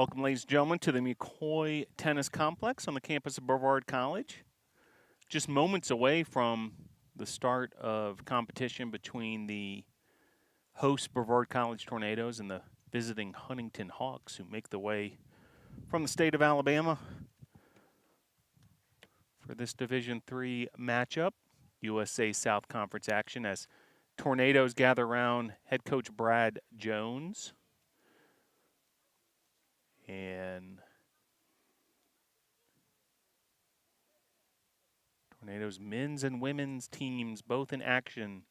Welcome, ladies and gentlemen, to the McCoy Tennis Complex on the campus of Brevard College. Just moments away from the start of competition between the host Brevard College Tornadoes and the visiting Huntingdon Hawks, who make the way from the state of Alabama for this Division III matchup. USA South Conference action as Tornadoes gather around head coach Brad Jones. And Tornadoes men's and women's teams both in action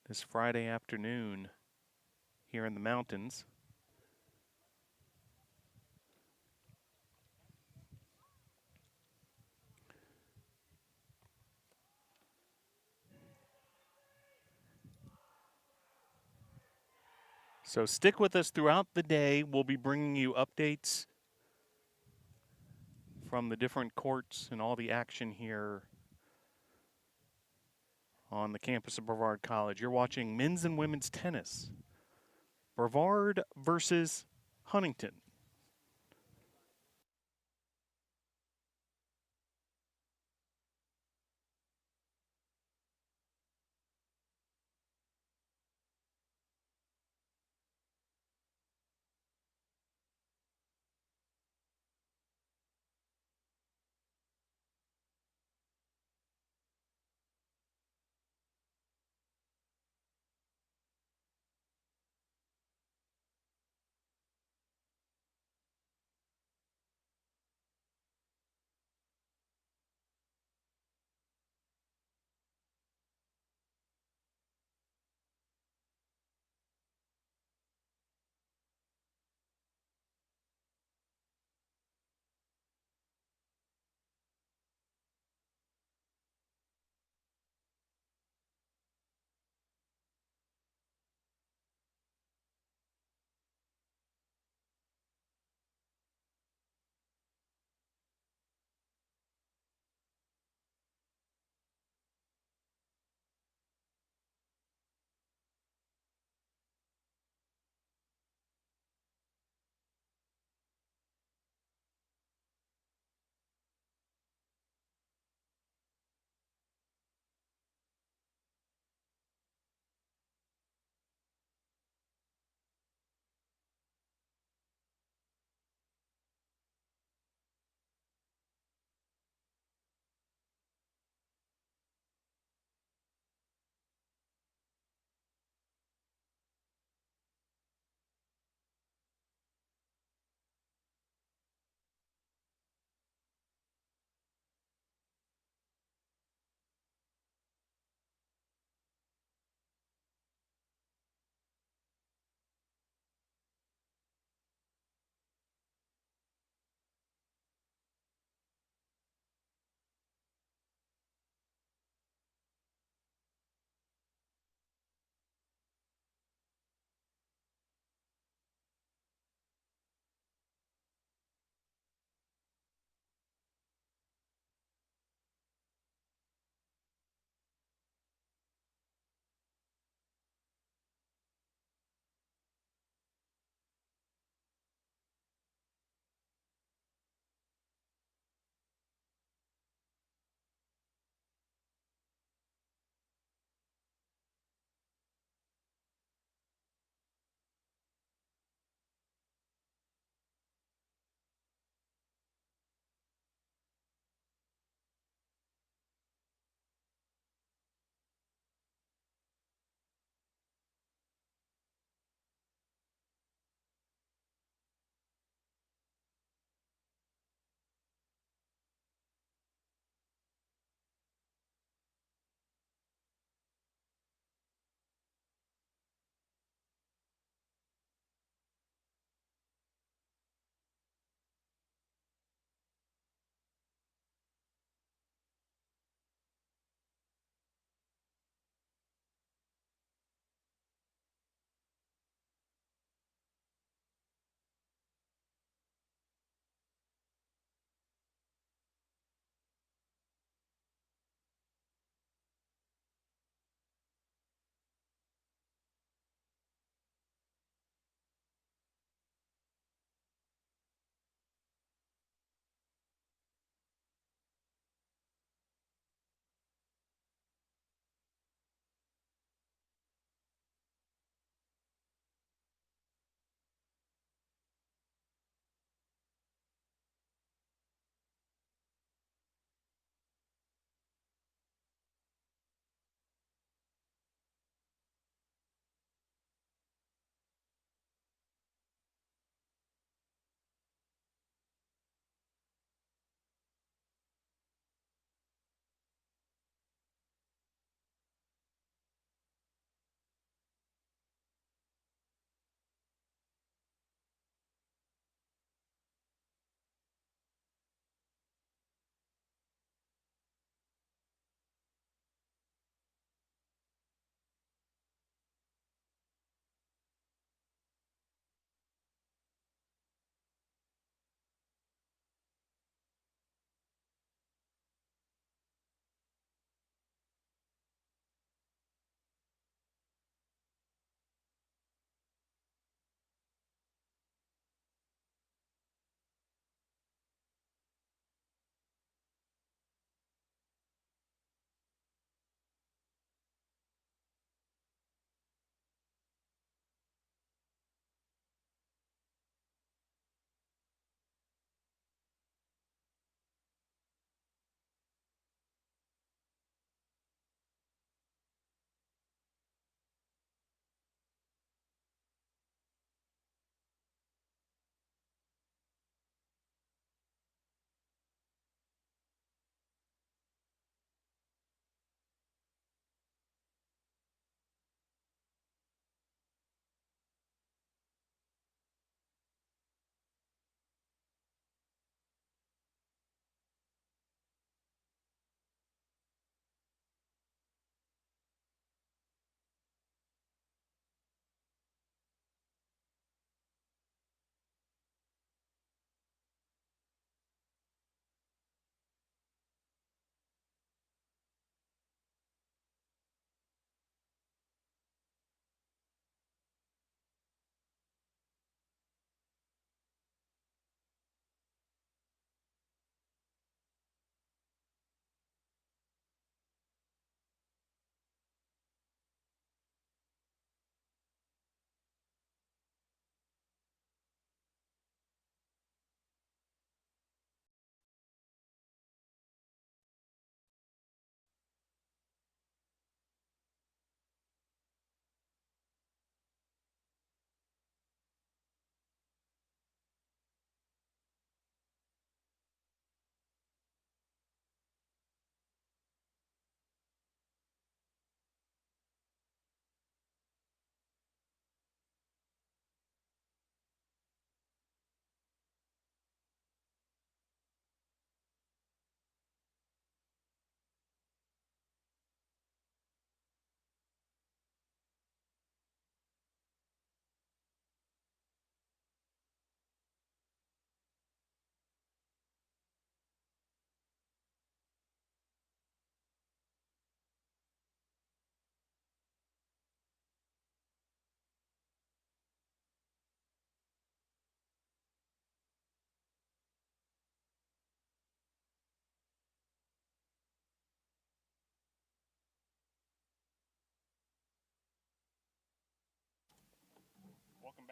this Friday afternoon here in the mountains. So stick with us throughout the day. We'll be bringing you updates from the different courts and all the action here on the campus of Brevard College. You're watching men's and women's tennis. Brevard versus Huntingdon.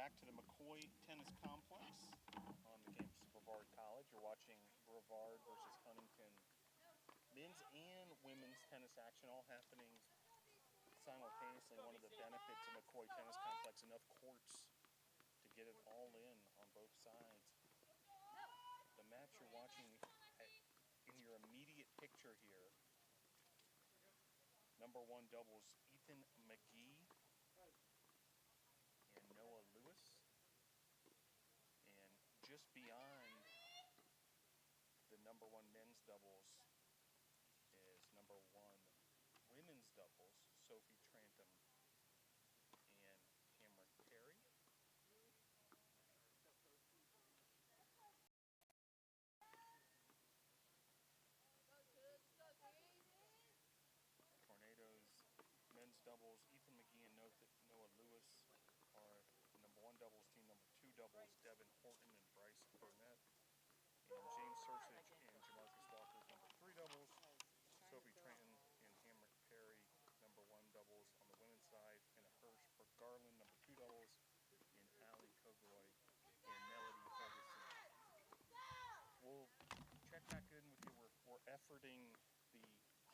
back to the McCoy Tennis Complex on the campus of Brevard College. You're watching Brevard versus Huntingdon men's and women's tennis action all happening simultaneously. One of the benefits of McCoy Tennis Complex, enough courts to get it all in on both sides. The match you're watching in your immediate picture here, number one doubles Ethan Mcgee and Noah Lewis. And just beyond the number one men's doubles is number one women's doubles, Sophie Trantham and Cameron Perry. Tornadoes men's doubles, Ethan Mcgee and Noah Lewis are number one doubles team. Number two doubles, Devin Horton and Bryce Burnett. And James Cerseich and Jamarcus Walker's number three doubles. Sophie Trantham and Hamrick Perry, number one doubles on the women's side. And a Hirsch for Garland, number two doubles. And Allie Kogroy and Melody Ferguson. We'll check back in with you. We're efforting the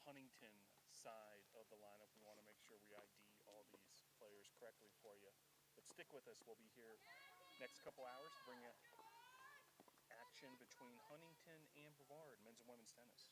Huntingdon side of the lineup. We want to make sure we ID all these players correctly for you. But stick with us. We'll be here next couple hours to bring you action between Huntingdon and Brevard, men's and women's tennis.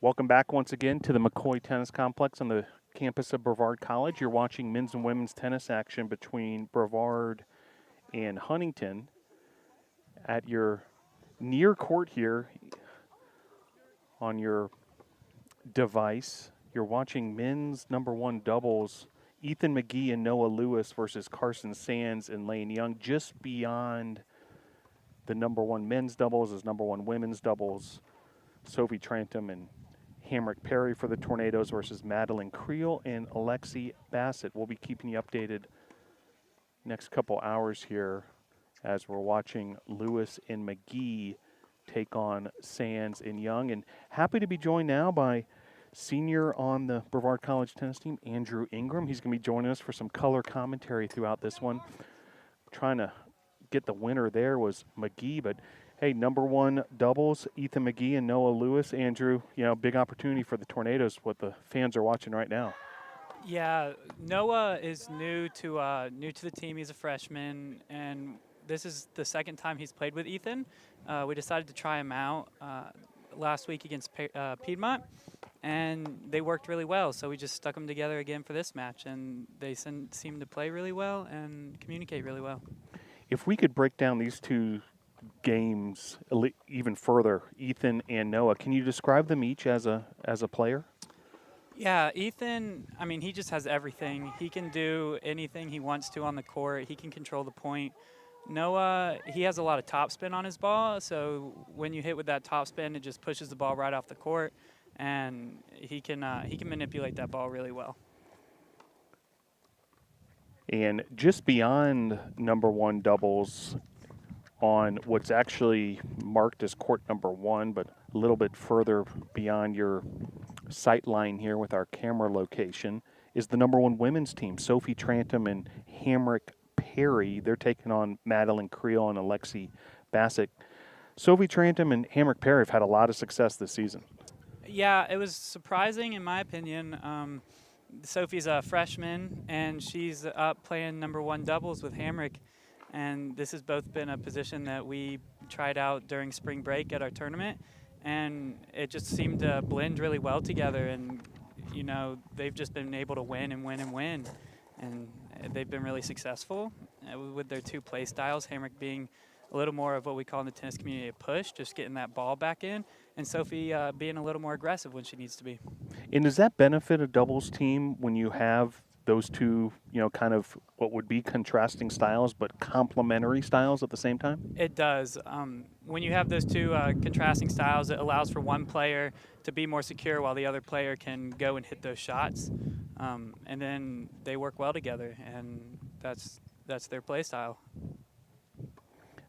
Welcome back once again to the McCoy Tennis Complex on the campus of Brevard College. You're watching men's and women's tennis action between Brevard and Huntingdon. At your near court here on your device, you're watching men's number one doubles, Ethan Mcgee and Noah Lewis versus Carson Sands and Lane Young. Just beyond the number one men's doubles is number one women's doubles, Sophie Trantham and Hamrick Perry for the Tornadoes versus Madeline Creel and Alexi Bassett. We'll be keeping you updated next couple hours here as we're watching Lewis and Mcgee take on Sands and Young. And happy to be joined now by senior on the Brevard College tennis team, Andrew Ingram. He's going to be joining us for some color commentary throughout this one. Trying to get the winner there was Mcgee, but hey, number one doubles, Ethan Mcgee and Noah Lewis. Andrew, big opportunity for the Tornadoes, what the fans are watching right now. Yeah, Noah is new to the team. He's a freshman, and this is the second time he's played with Ethan. We decided to try him out last week against Piedmont, and they worked really well. So we just stuck them together again for this match, and they seem to play really well and communicate really well. If we could break down these two games even further, Ethan and Noah, can you describe them each as a player? Yeah, Ethan, he just has everything. He can do anything he wants to on the court. He can control the point. Noah, he has a lot of topspin on his ball, so when you hit with that topspin, it just pushes the ball right off the court, and he can manipulate that ball really well. And just beyond number one doubles on what's actually marked as court number one, but a little bit further beyond your sight line here with our camera location, is the number one women's team, Sophie Trantham and Hamrick Perry. They're taking on Madeline Creel and Alexi Bassett. Sophie Trantham and Hamrick Perry have had a lot of success this season. Yeah, it was surprising in my opinion. Sophie's a freshman, and she's up playing number one doubles with Hamrick. And this has both been a position that we tried out during spring break at our tournament, and it just seemed to blend really well together. And, they've just been able to win and win and win. And they've been really successful with their two play styles, Hamrick being a little more of what we call in the tennis community a push, just getting that ball back in, and Sophie being a little more aggressive when she needs to be. And does that benefit a doubles team when you have those two, kind of what would be contrasting styles, but complementary styles at the same time? It does. When you have those two contrasting styles, it allows for one player to be more secure while the other player can go and hit those shots. And then they work well together, and that's their play style.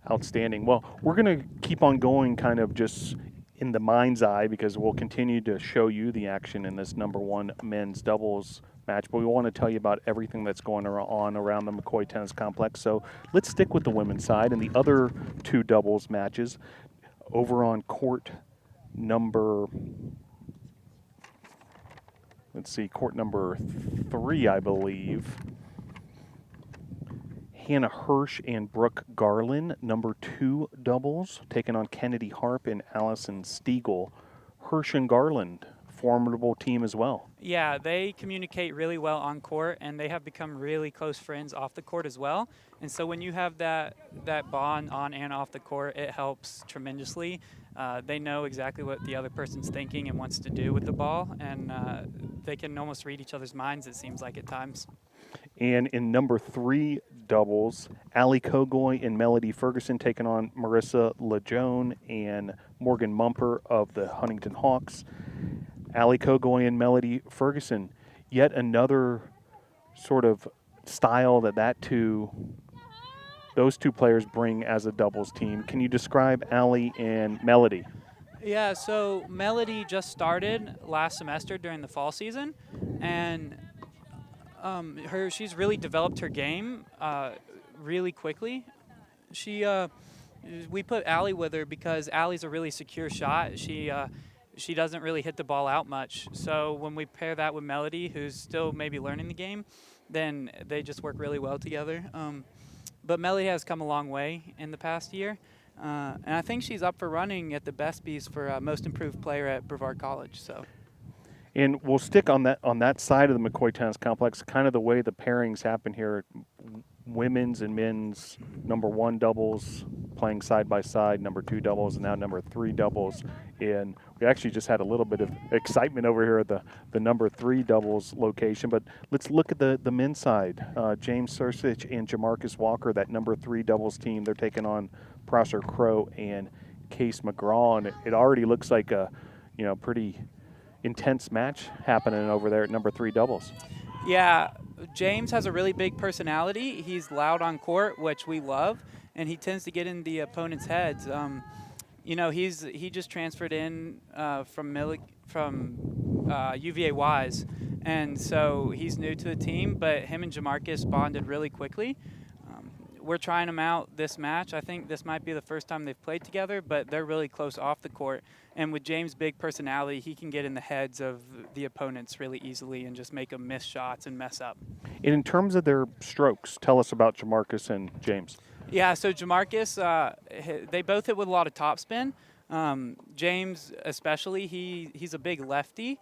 Outstanding. Well, we're going to keep on going kind of just in the mind's eye because we'll continue to show you the action in this number one men's doubles match, but we want to tell you about everything that's going on around the McCoy Tennis Complex. So let's stick with the women's side and the other two doubles matches over on court number, court number 3, I believe. Hannah Hirsch and Brooke Garland, number 2 doubles, taking on Kennedy Harp and Allison Stegal. Hirsch and Garland, formidable team as well. Yeah, they communicate really well on court, and they have become really close friends off the court as well. And so when you have that bond on and off the court, it helps tremendously. They know exactly what the other person's thinking and wants to do with the ball, and they can almost read each other's minds, it seems like at times. And in number 3 doubles, Allie Kogoy and Melody Ferguson taking on Marissa Lejeune and Morgan Mumper of the Huntingdon Hawks. Allie Kogoy and Melody Ferguson, yet another sort of style those two players bring as a doubles team. Can you describe Allie and Melody? Yeah, so Melody just started last semester during the fall season, and she's really developed her game really quickly. We put Allie with her because Allie's a really secure shot. She doesn't really hit the ball out much. So when we pair that with Melody, who's still maybe learning the game, then they just work really well together. But Melody has come a long way in the past year. And I think she's up for running at the BESPYs for most improved player at Brevard College. So. And we'll stick on that side of the McCoy Tennis Complex, kind of the way the pairings happen here. Women's and men's number 1 doubles playing side by side, number 2 doubles, and now number 3 doubles. And we actually just had a little bit of excitement over here at the number 3 doubles location. But let's look at the men's side. James Cerseich and Jamarcus Walker, that number 3 doubles team, they're taking on Prosser Crow and Case McGraw. And it already looks like a pretty intense match happening over there at number 3 doubles. Yeah, James has a really big personality. He's loud on court, which we love, and he tends to get in the opponent's heads. He just transferred in from UVA Wise, and so he's new to the team. But him and Jamarcus bonded really quickly. We're trying them out this match. I think this might be the first time they've played together, but they're really close off the court. And with James' big personality, he can get in the heads of the opponents really easily and just make them miss shots and mess up. And in terms of their strokes, tell us about Jamarcus and James. Yeah, so Jamarcus, they both hit with a lot of topspin. James especially, he's a big lefty.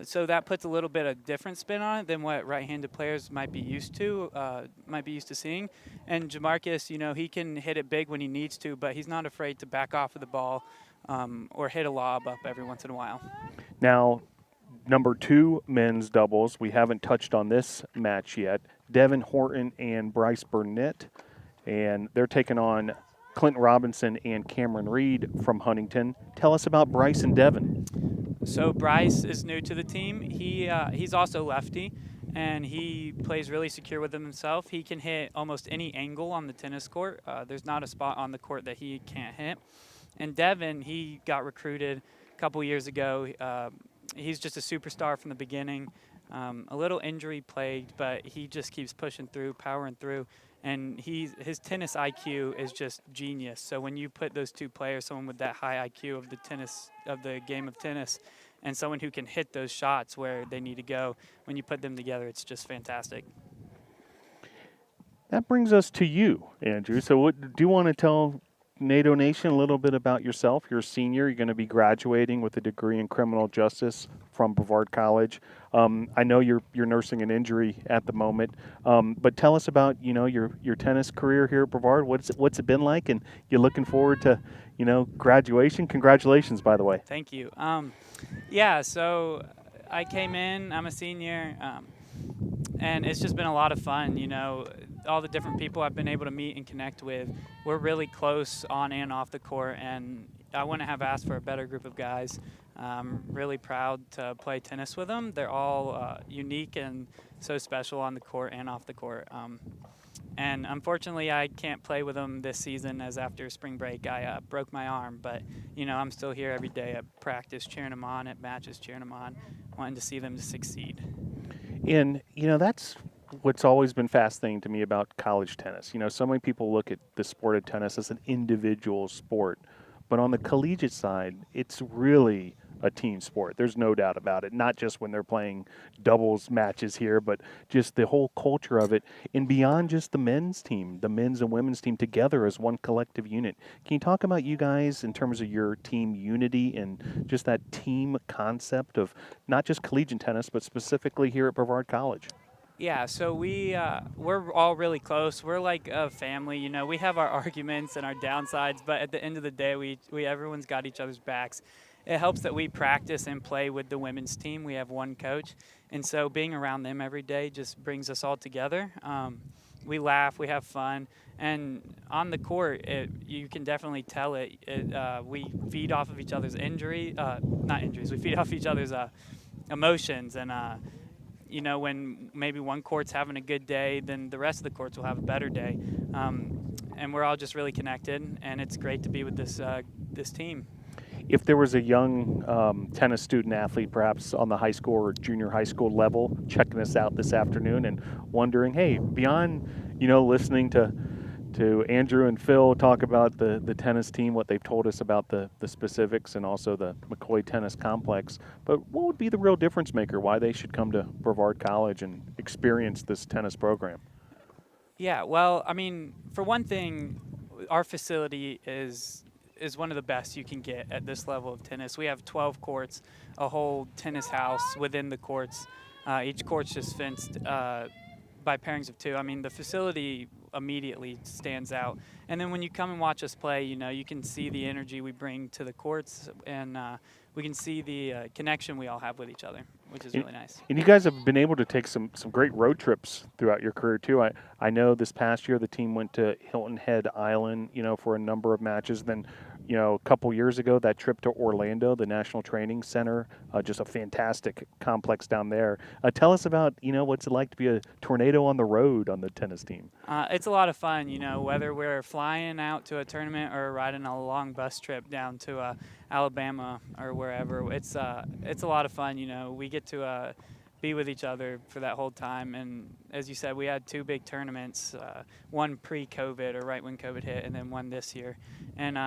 So that puts a little bit of different spin on it than what right-handed players might be used to seeing. And Jamarcus, he can hit it big when he needs to, but he's not afraid to back off of the ball or hit a lob up every once in a while. Now, number 2 men's doubles, we haven't touched on this match yet. Devin Horton and Bryce Burnett, and they're taking on Clinton Robinson and Cameron Reed from Huntingdon. Tell us about Bryce and Devin. So Bryce is new to the team. He's also lefty, and he plays really secure with himself. He can hit almost any angle on the tennis court. There's not a spot on the court that he can't hit. And Devin, he got recruited a couple years ago. He's just a superstar from the beginning. A little injury plagued, but he just keeps pushing through, powering through. And his tennis IQ is just genius. So when you put those two players, someone with that high IQ of the game of tennis, and someone who can hit those shots where they need to go, when you put them together, it's just fantastic. That brings us to you, Andrew. So do you want to tell NATO Nation a little bit about yourself? You're a senior. You're going to be graduating with a degree in criminal justice from Brevard College. I know you're nursing an injury at the moment, but tell us about your tennis career here at Brevard. What's it been like, and you're looking forward to graduation. Congratulations, by the way. Thank you. Yeah, so I came in. I'm a senior, and it's just been a lot of fun. All the different people I've been able to meet and connect with. We're really close on and off the court, and I wouldn't have asked for a better group of guys. I'm really proud to play tennis with them. They're all unique and so special on the court and off the court. And unfortunately, I can't play with them this season, as after spring break I broke my arm. But I'm still here every day at practice, cheering them on, at matches, cheering them on, wanting to see them succeed. And that's what's always been fascinating to me about college tennis. So many people look at the sport of tennis as an individual sport, but on the collegiate side, it's really a team sport. There's no doubt about it. Not just when they're playing doubles matches here, but just the whole culture of it, and beyond just the men's team, the men's and women's team together as one collective unit. Can you talk about you guys in terms of your team unity and just that team concept of not just collegiate tennis, but specifically here at Brevard College? Yeah, so we're all really close. We're like a family. We have our arguments and our downsides, but at the end of the day, we everyone's got each other's backs. It helps that we practice and play with the women's team. We have one coach, and so being around them every day just brings us all together. We laugh, we have fun, and on the court, you can definitely tell it. We feed off of each other's not injuries. We feed off each other's emotions, and when maybe one court's having a good day, then the rest of the courts will have a better day. And we're all just really connected, and it's great to be with this team. If there was a young tennis student athlete, perhaps on the high school or junior high school level, checking us out this afternoon and wondering, hey, beyond listening to Andrew and Phil talk about the tennis team, what they've told us about the specifics and also the McCoy Tennis Complex, but what would be the real difference maker, why they should come to Brevard College and experience this tennis program? Yeah, well, I mean, for one thing, our facility is one of the best you can get at this level of tennis. We have 12 courts, a whole tennis house within the courts. Each court's just fenced by pairings of 2. I mean, the facility immediately stands out. And then when you come and watch us play, you can see the energy we bring to the courts, and we can see the connection we all have with each other, which is really nice. And you guys have been able to take some great road trips throughout your career, too. I know this past year the team went to Hilton Head Island, for a number of matches. Then, a couple years ago, that trip to Orlando, the National Training Center, just a fantastic complex down there. Tell us about, what's it like to be a tornado on the road on the tennis team? It's a lot of fun, whether we're flying out to a tournament or riding a long bus trip down to Alabama or wherever. It's a lot of fun, We get to be with each other for that whole time. And as you said, we had 2 big tournaments, one pre-COVID or right when COVID hit, and then one this year. And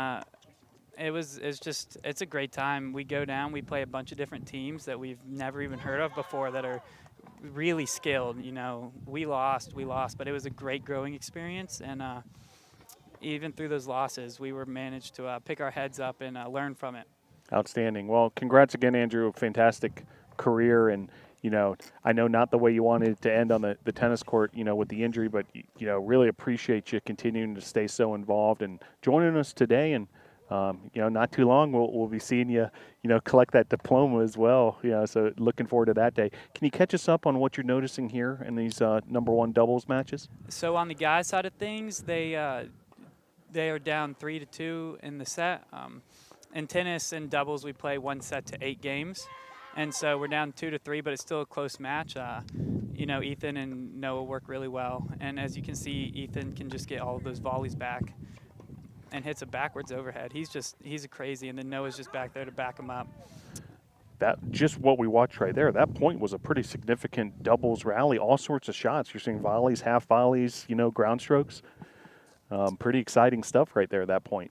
it's a great time. We go down, we play a bunch of different teams that we've never even heard of before that are really skilled. We lost, but it was a great growing experience. And even through those losses, we were managed to pick our heads up and learn from it. Outstanding. Well, congrats again, Andrew. A fantastic career. And, I know not the way you wanted it to end on the tennis court, with the injury, but, really appreciate you continuing to stay so involved and joining us today. And, not too long, we'll be seeing you, collect that diploma as well. So looking forward to that day. Can you catch us up on what you're noticing here in these number 1 doubles matches? So on the guys' side of things, they are down 3-2 in the set. In tennis and doubles, we play 1 set to 8 games. And so we're down 2-3, but it's still a close match. Ethan and Noah work really well. And as you can see, Ethan can just get all of those volleys back and hits a backwards overhead. He's a crazy, and then Noah's just back there to back him up. That just what we watched right there. That point was a pretty significant doubles rally. All sorts of shots. You're seeing volleys, half volleys, ground strokes. Pretty exciting stuff right there at that point.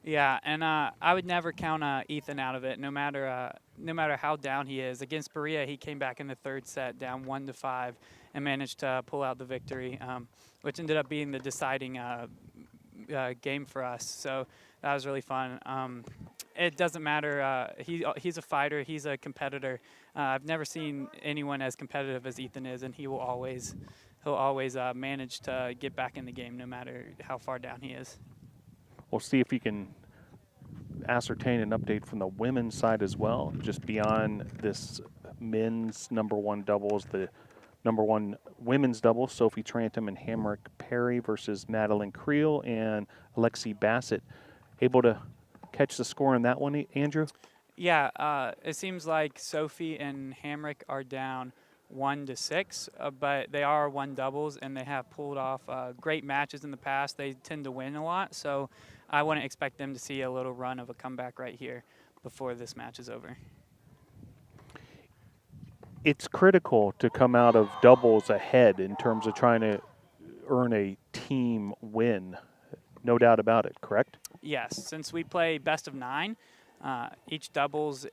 Yeah, and I would never count Ethan out of it, no matter how down he is. Against Berea, he came back in the 3rd set, down 1-5, and managed to pull out the victory, which ended up being the deciding game for us. So that was really fun. It doesn't matter. He's a fighter. He's a competitor. I've never seen anyone as competitive as Ethan is, and he'll always manage to get back in the game, no matter how far down he is. We'll see if you can ascertain an update from the women's side as well, just beyond this men's number 1 doubles, the number 1 women's doubles, Sophie Trantham and Hamrick Perry versus Madeline Creel and Alexi Bassett. Able to catch the score on that one, Andrew? Yeah, it seems like Sophie and Hamrick are down 1-6, but they are 1 doubles, and they have pulled off great matches in the past. They tend to win a lot, so I wouldn't expect them to see a little run of a comeback right here before this match is over. It's critical to come out of doubles ahead in terms of trying to earn a team win. No doubt about it, correct? Yes, since we play best of 9, each doubles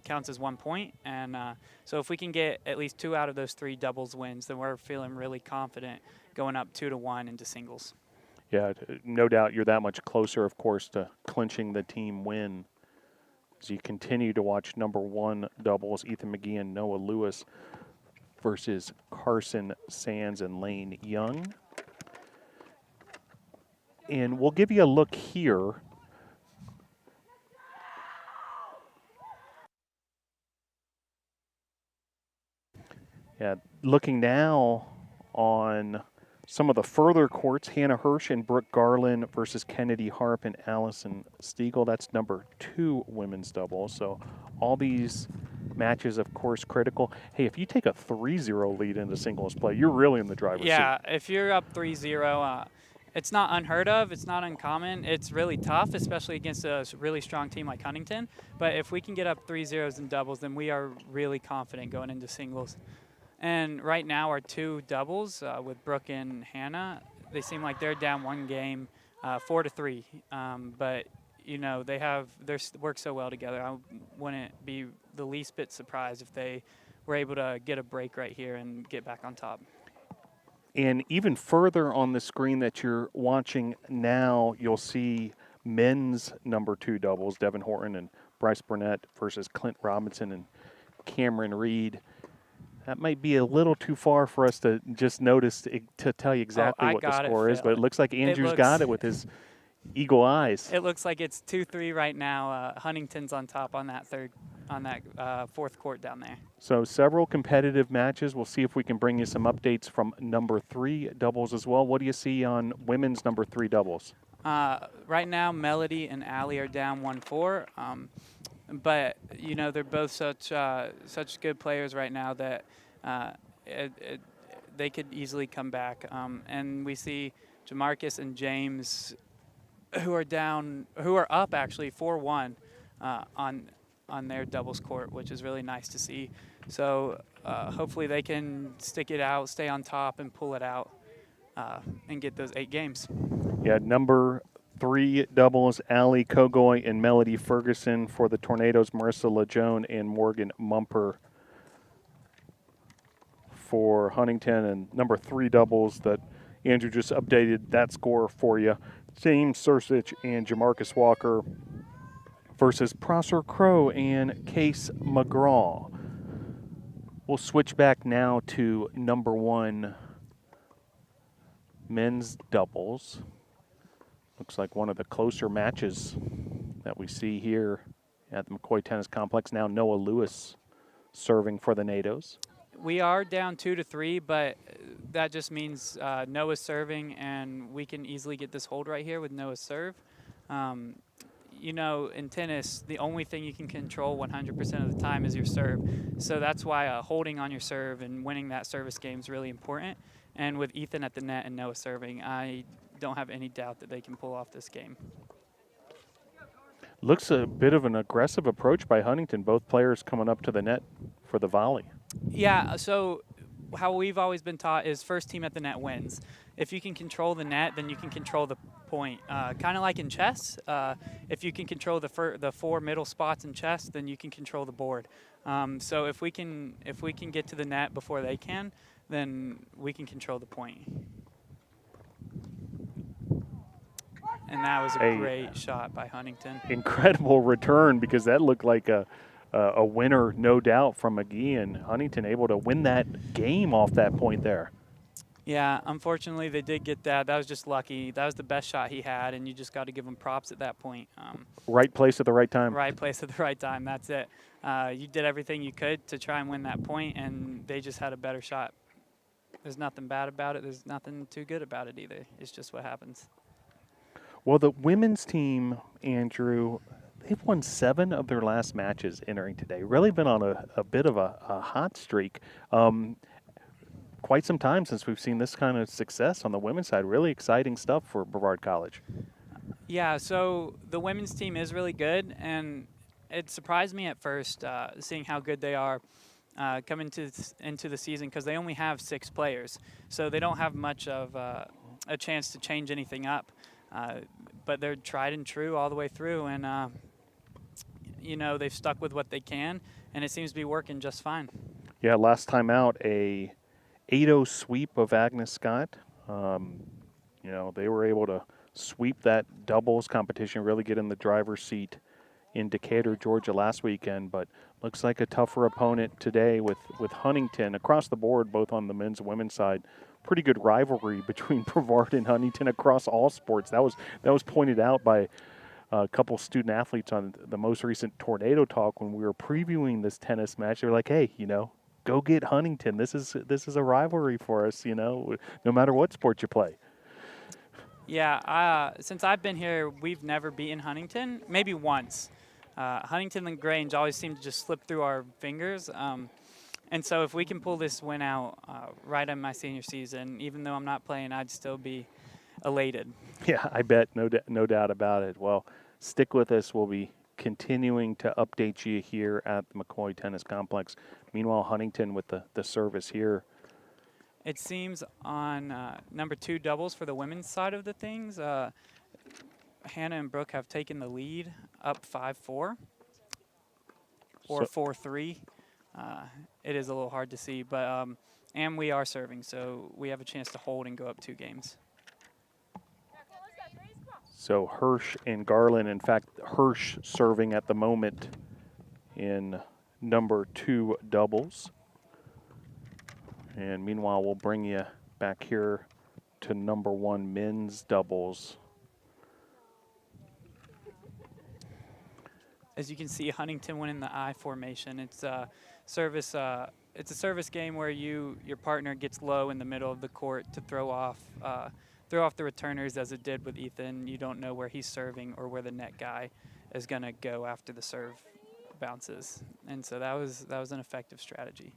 counts as 1 point, and so if we can get at least 2 out of those 3 doubles wins, then we're feeling really confident going up 2-1 into singles. Yeah, no doubt you're that much closer, of course, to clinching the team win as you continue to watch number 1 doubles, Ethan Mcgee and Noah Lewis versus Carson Sands and Lane Young. And we'll give you a look here. Yeah, looking now on some of the further courts, Hannah Hirsch and Brooke Garland versus Kennedy Harp and Allison Stegal. That's number 2 women's doubles. So all these matches, of course, critical. Hey, if you take a 3-0 lead into singles play, you're really in the driver's seat. Yeah, if you're up 3-0, it's not unheard of. It's not uncommon. It's really tough, especially against a really strong team like Huntingdon. But if we can get up 3-0s in doubles, then we are really confident going into singles. And right now, our 2 doubles with Brooke and Hannah, they seem like they're down 1 game, 4-3. But they work so well together. I wouldn't be the least bit surprised if they were able to get a break right here and get back on top. And even further on the screen that you're watching now, you'll see men's number 2 doubles, Devin Horton and Bryce Burnett versus Clint Robinson and Cameron Reed. That might be a little too far for us to just notice to tell you exactly what the score is, but it looks like Andrew's got it with his eagle eyes. It looks like it's 2-3 right now. Huntington's on top on that fourth court down there. So several competitive matches. We'll see if we can bring you some updates from number 3 doubles as well. What do you see on women's number 3 doubles? Right now, Melody and Allie are down 1-4. But you know, they're both such good players right now that they could easily come back. And we see Jamarcus and James, who are up actually 4-1 on their doubles court, which is really nice to see. So hopefully they can stick it out, stay on top, and pull it out, and get those 8 games. Yeah, number 3 doubles, Allie Kogoy and Melody Ferguson for the Tornadoes, Marissa LeJeune and Morgan Mumper for Huntington. And number 3 doubles that Andrew just updated that score for you. James Cerseich and Jamarcus Walker versus Prosser Crow and Case McGraw. We'll switch back now to number 1 men's doubles. Looks like one of the closer matches that we see here at the McCoy Tennis Complex. Now Noah Lewis serving for the NATOs. We are down 2-3, but that just means Noah's serving, and we can easily get this hold right here with Noah's serve. You know, in tennis, the only thing you can control 100% of the time is your serve. So that's why holding on your serve and winning that service game is really important. And with Ethan at the net and Noah serving, I don't have any doubt that they can pull off this game. Looks a bit of an aggressive approach by Huntington, both players coming up to the net for the volley. Yeah, so how we've always been taught is first team at the net wins. If you can control the net, then you can control the point. Kind of like in chess, if you can control the 4 middle spots in chess, then you can control the board. So if we can get to the net before they can, then we can control the point. And that was a great shot by Huntington. Incredible return, because that looked like a winner, no doubt, from Mcgee, and Huntington able to win that game off that point there. Yeah, unfortunately they did get that. That was just lucky. That was the best shot he had, and you just got to give him props at that point. Right place at the right time. Right place at the right time. That's it. You did everything you could to try and win that point, and they just had a better shot. There's nothing bad about it. There's nothing too good about it either. It's just what happens. Well, the women's team, Andrew, they've won 7 of their last matches entering today. Really been on a bit of a hot streak. Quite some time since we've seen this kind of success on the women's side. Really exciting stuff for Brevard College. Yeah, so the women's team is really good, and it surprised me at first seeing how good they are coming into the season, because they only have 6 players. So they don't have much of a chance to change anything up. But they're tried and true all the way through, and you know, they've stuck with what they can, and it seems to be working just fine. Yeah, last time out, a 8-0 sweep of Agnes Scott. You know, they were able to sweep that doubles competition, really get in the driver's seat in Decatur, Georgia last weekend, but looks like a tougher opponent today with Huntington across the board, both on the men's and women's side. Pretty good rivalry between Brevard and Huntington across all sports. That was pointed out by a couple student athletes on the most recent Tornado Talk when we were previewing this tennis match. They were like, "Hey, you know, go get Huntington. This is a rivalry for us. You know, no matter what sport you play." Yeah, since I've been here, we've never beaten Huntington. Maybe once. Huntington and Grange always seem to just slip through our fingers. And so if we can pull this win out right in my senior season, even though I'm not playing, I'd still be elated. Yeah, I bet. No doubt about it. Well, stick with us. We'll be continuing to update you here at the McCoy Tennis Complex. Meanwhile, Huntington with the service here. It seems on number 2 doubles for the women's side of the things, Hannah and Brooke have taken the lead up 5-4 or 4-3. It is a little hard to see, but and we are serving, so we have a chance to hold and go up 2 games. So Hirsch and Garland, in fact, Hirsch serving at the moment in number 2 doubles. And meanwhile, we'll bring you back here to number 1 men's doubles. As you can see, Huntingdon went in the I formation. It's a service. It's a service game where your partner gets low in the middle of the court to throw off the returners, as it did with Ethan. You don't know where he's serving or where the net guy is going to go after the serve bounces, and so that was an effective strategy.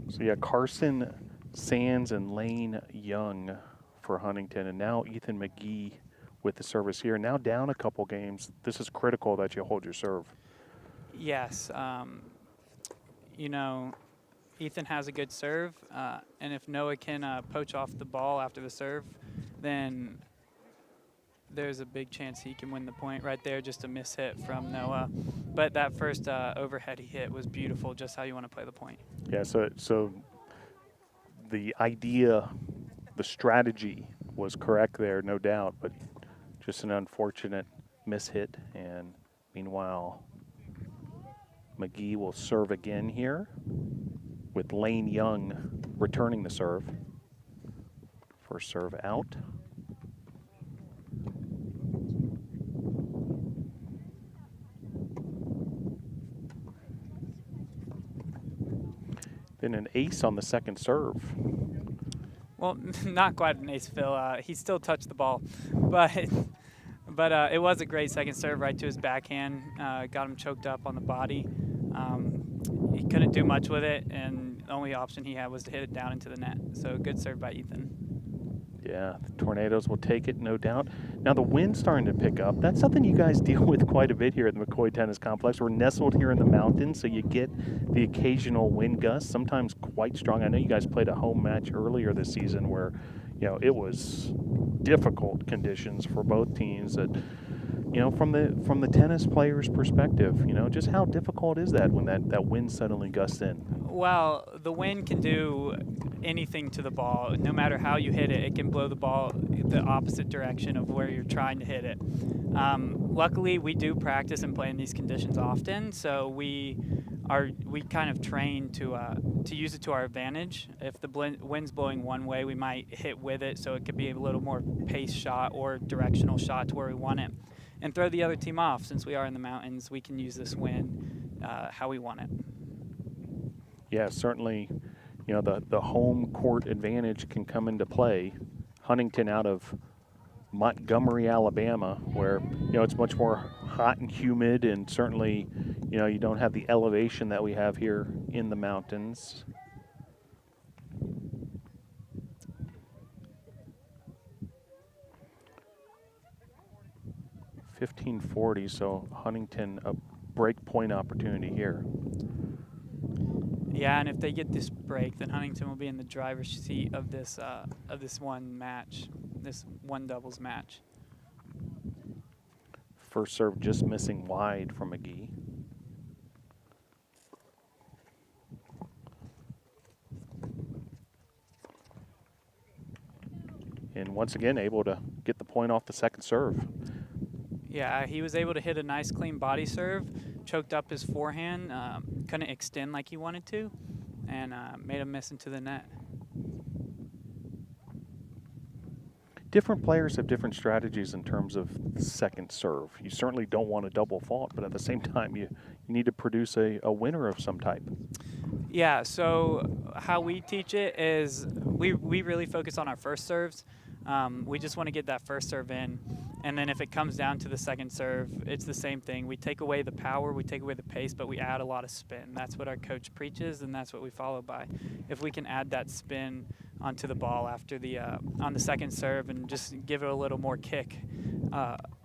So yeah, Carson Sands and Lane Young for Huntingdon, and now Ethan Mcgee with the service here. Now down a couple games. This is critical that you hold your serve. Yes, you know, Ethan has a good serve, and if Noah can poach off the ball after the serve, then there's a big chance he can win the point right there. Just a miss hit from Noah, but that first overhead he hit was beautiful, just how you want to play the point. Yeah, so the idea, the strategy was correct there, no doubt, but just an unfortunate mishit. And meanwhile, Mcgee will serve again here with Lane Young returning the serve. First serve out. Then an ace on the second serve. Well, not quite an ace, Phil. He still touched the ball, but it was a great second serve right to his backhand. Got him choked up on the body. He couldn't do much with it, and the only option he had was to hit it down into the net. So good serve by Ethan. Yeah, the Tornadoes will take it, no doubt. Now the wind's starting to pick up. That's something you guys deal with quite a bit here at the McCoy Tennis Complex. We're nestled here in the mountains, so you get the occasional wind gusts, sometimes quite strong. I know you guys played a home match earlier this season where, you know, it was difficult conditions for both teams. That, you know, from the tennis player's perspective, you know, just how difficult is that when that wind suddenly gusts in? Well, the wind can do anything to the ball. No matter how you hit it, it can blow the ball the opposite direction of where you're trying to hit it. Luckily, we do practice and play in these conditions often, so we kind of train to use it to our advantage. If the wind's blowing one way, we might hit with it, so it could be a little more pace shot or directional shot to where we want it, and throw the other team off. Since we are in the mountains, we can use this wind how we want it. Yeah, certainly, you know, the home court advantage can come into play. Huntingdon out of Montgomery, Alabama, where, you know, it's much more hot and humid, and certainly, you know, you don't have the elevation that we have here in the mountains. .1540, so Huntingdon a break point opportunity here. Yeah, and if they get this break, then Huntingdon will be in the driver's seat of this one match, this one doubles match. First serve just missing wide from Mcgee. And once again, able to get the point off the second serve. Yeah, he was able to hit a nice clean body serve, choked up his forehand, couldn't extend like he wanted to, and made him miss into the net. Different players have different strategies in terms of second serve. You certainly don't want a double fault, but at the same time, you need to produce a winner of some type. Yeah, so how we teach it is we really focus on our first serves. We just want to get that first serve in. And then if it comes down to the second serve, it's the same thing. We take away the power, we take away the pace, but we add a lot of spin. That's what our coach preaches, and that's what we follow by. If we can add that spin onto the ball after the on the second serve and just give it a little more kick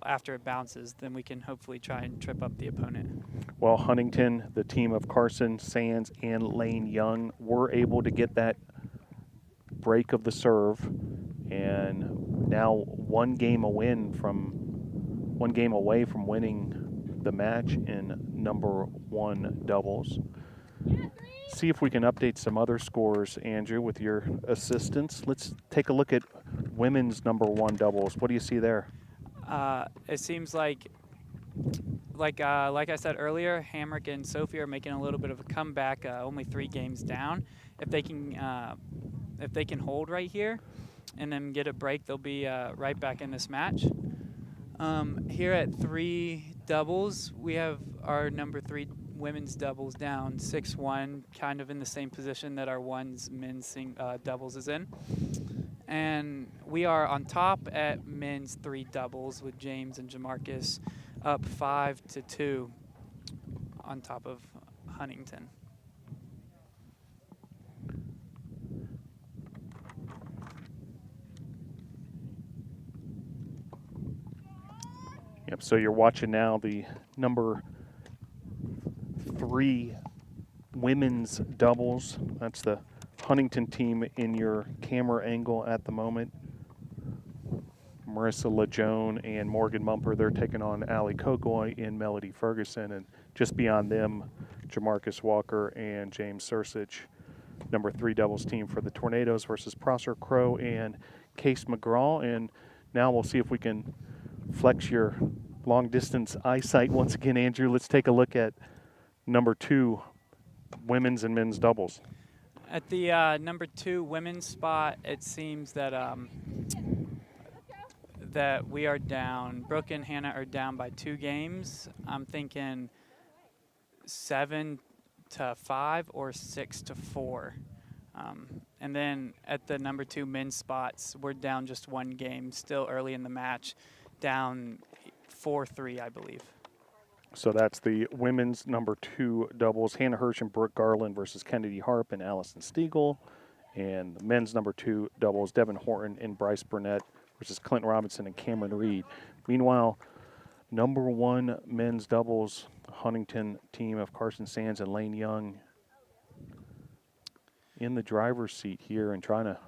after it bounces, then we can hopefully try and trip up the opponent. Well, Huntingdon, the team of Carson Sands and Lane Young, were able to get that break of the serve, and now one game away from winning the match in number 1 doubles. See if we can update some other scores, Andrew, with your assistance. Let's take a look at women's number 1 doubles. What do you see there? It seems like I said earlier, Hamrick and Sophie are making a little bit of a comeback. Only 3 games down. If they can hold right here, and then get a break, they'll be right back in this match. Here at 3 doubles, we have our number 3 women's doubles down 6-1, kind of in the same position that our men's doubles is in. And we are on top at men's 3 doubles with James and Jamarcus up 5-2 on top of Huntingdon. Yep, so you're watching now the number 3 women's doubles. That's the Huntingdon team in your camera angle at the moment. Marissa LeJohn and Morgan Mumper, they're taking on Allie Kokoy and Melody Ferguson. And just beyond them, Jamarcus Walker and James Cerseich. Number 3 doubles team for the Tornadoes versus Prosser Crow and Case McGraw. And now we'll see if we can flex your long-distance eyesight once again, Andrew. Let's take a look at number 2 women's and men's doubles. At the number 2 women's spot, it seems that that we are down. Brooke and Hannah are down by 2 games. I'm thinking 7-5 or 6-4. And then at the number 2 men's spots, we're down just 1 game, still early in the match, down 4-3, I believe. So that's the women's number 2 doubles, Hannah Hirsch and Brooke Garland versus Kennedy Harp and Allison Stegal. And the men's number 2 doubles, Devin Horton and Bryce Burnett versus Clint Robinson and Cameron Reed. Meanwhile, number 1 men's doubles, Huntingdon team of Carson Sands and Lane Young in the driver's seat here and trying to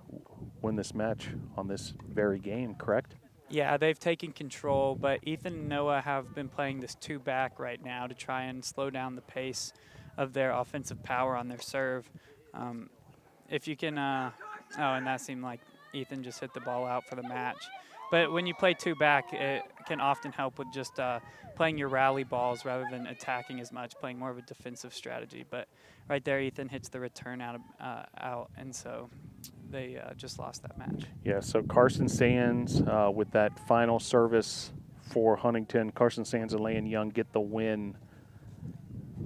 win this match on this very game, correct? Yeah, they've taken control, but Ethan and Noah have been playing this 2-back right now to try and slow down the pace of their offensive power on their serve. If you can, and that seemed like Ethan just hit the ball out for the match. But when you play 2-back, it can often help with just playing your rally balls rather than attacking as much, playing more of a defensive strategy. But right there, Ethan hits the return out, and so they just lost that match. Yeah, so Carson Sands with that final service for Huntingdon. Carson Sands and Lane Young get the win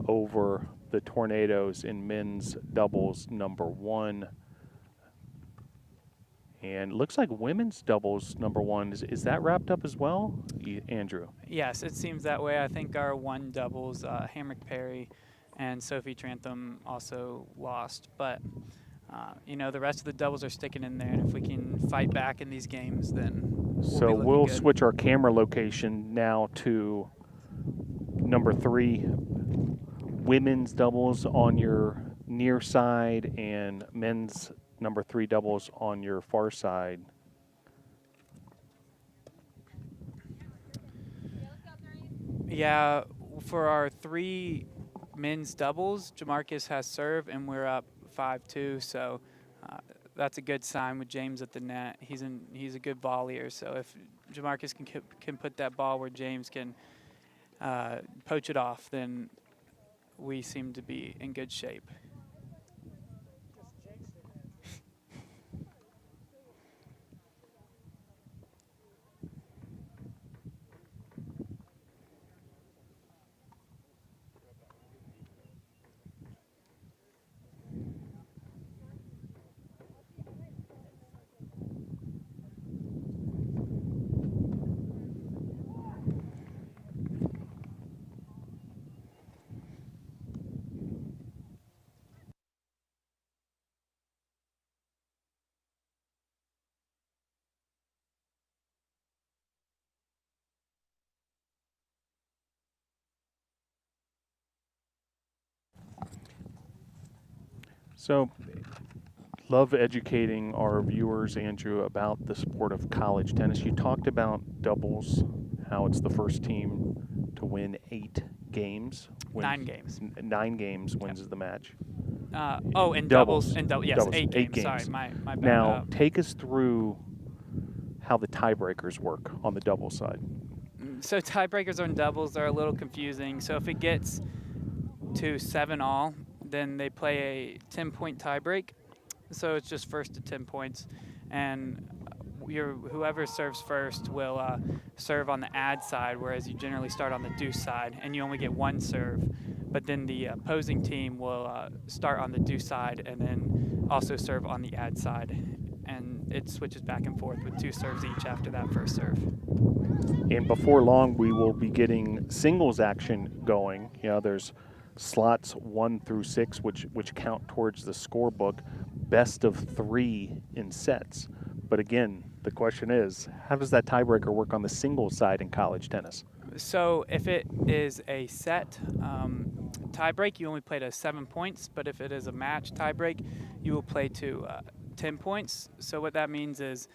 over the Tornadoes in men's doubles number 1. And looks like women's doubles number 1. Is that wrapped up as well, Andrew? Yes, it seems that way. I think our 1 doubles, Hamrick Perry and Sophie Trantham also lost. But, the rest of the doubles are sticking in there. And if we can fight back in these games, then we'll switch our camera location now to number 3 women's doubles on your near side and men's number 3 doubles on your far side. Yeah, for our 3 men's doubles, Jamarcus has serve, and we're up 5-2. So that's a good sign with James at the net. He's a good volleyer. So if Jamarcus can put that ball where James can poach it off, then we seem to be in good shape. So, love educating our viewers, Andrew, about the sport of college tennis. You talked about doubles, how it's the first team to win 8 games. 9 games. 9 games wins the match. And Doubles. doubles. Yes, Doubles, 8 8 games. Sorry, games. my bad. Now, take us through how the tiebreakers work on the double side. So tiebreakers on doubles are a little confusing. So if it gets to 7-all, then they play a 10-point tiebreak. So it's just first to 10 points, and whoever serves first will serve on the ad side, whereas you generally start on the deuce side, and you only get 1 serve. But then the opposing team will start on the deuce side and then also serve on the ad side, and it switches back and forth with 2 serves each after that first serve. And before long, we will be getting singles action going. You know, there's slots 1 through 6, which count towards the scorebook, best of 3 in sets. But again, the question is, how does that tiebreaker work on the singles side in college tennis? So if it is a set tiebreak, you only play to 7 points. But if it is a match tiebreak, you will play to 10 points. So what that means is,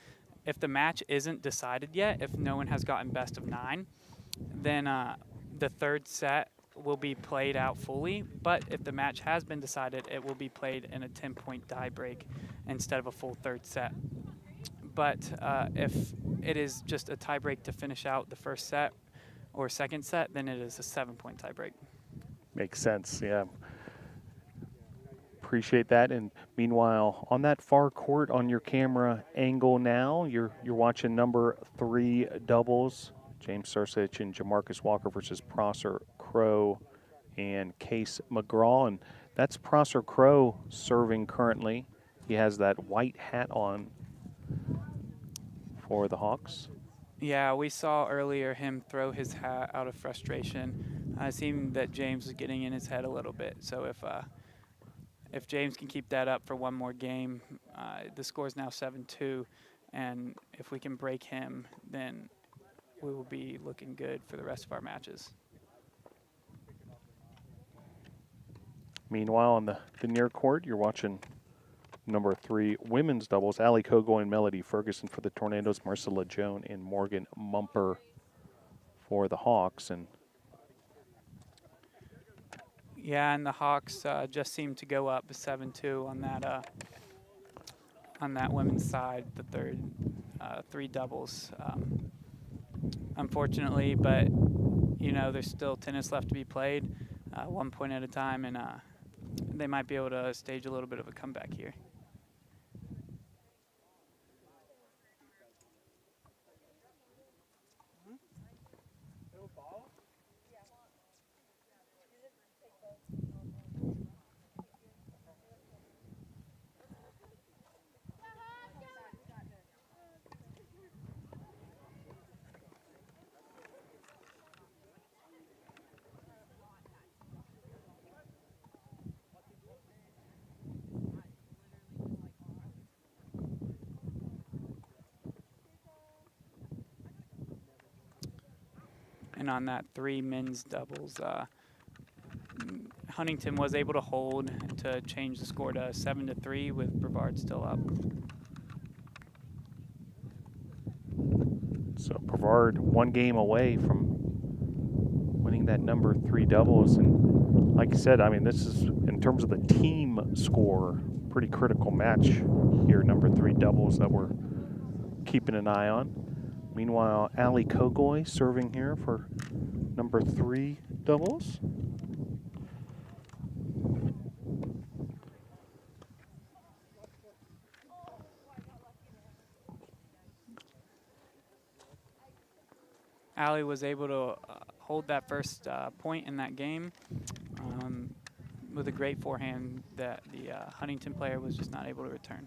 if the match isn't decided yet, if no one has gotten best of 9, then the third set will be played out fully. But if the match has been decided, it will be played in a 10-point tiebreak instead of a full third set. But if it is just a tiebreak to finish out the first set or second set, then it is a 7-point tiebreak. Makes sense, yeah. Appreciate that. And meanwhile, on that far court on your camera angle now, you're watching number 3 doubles, James Cerseich and Jamarcus Walker versus Prosser Crow and Case McGraw. And that's Prosser Crow serving currently. He has that white hat on for the Hawks. Yeah, we saw earlier him throw his hat out of frustration. It seemed that James was getting in his head a little bit. So if James can keep that up for one more game, the score is now 7-2, and if we can break him, then we will be looking good for the rest of our matches. Meanwhile, on the near court, you're watching number 3 women's doubles, Allie Kogo and Melody Ferguson for the Tornadoes, Marcella Joan and Morgan Mumper for the Hawks. And yeah, and the Hawks just seem to go up 7-2 on that women's side, the third 3 doubles. Unfortunately, but you know, there's still tennis left to be played, 1 point at a time, and they might be able to stage a little bit of a comeback here. And on that 3 men's doubles, Huntingdon was able to hold to change the score to 7-3 with Brevard still up. so Brevard 1 game away from winning that number 3 doubles. And like I said, I mean, this is, in terms of the team score, pretty critical match here, number 3 doubles that we're keeping an eye on. Meanwhile, Allie Kogoy serving here for number 3 doubles. Allie was able to hold that first point in that game with a great forehand that the Huntingdon player was just not able to return.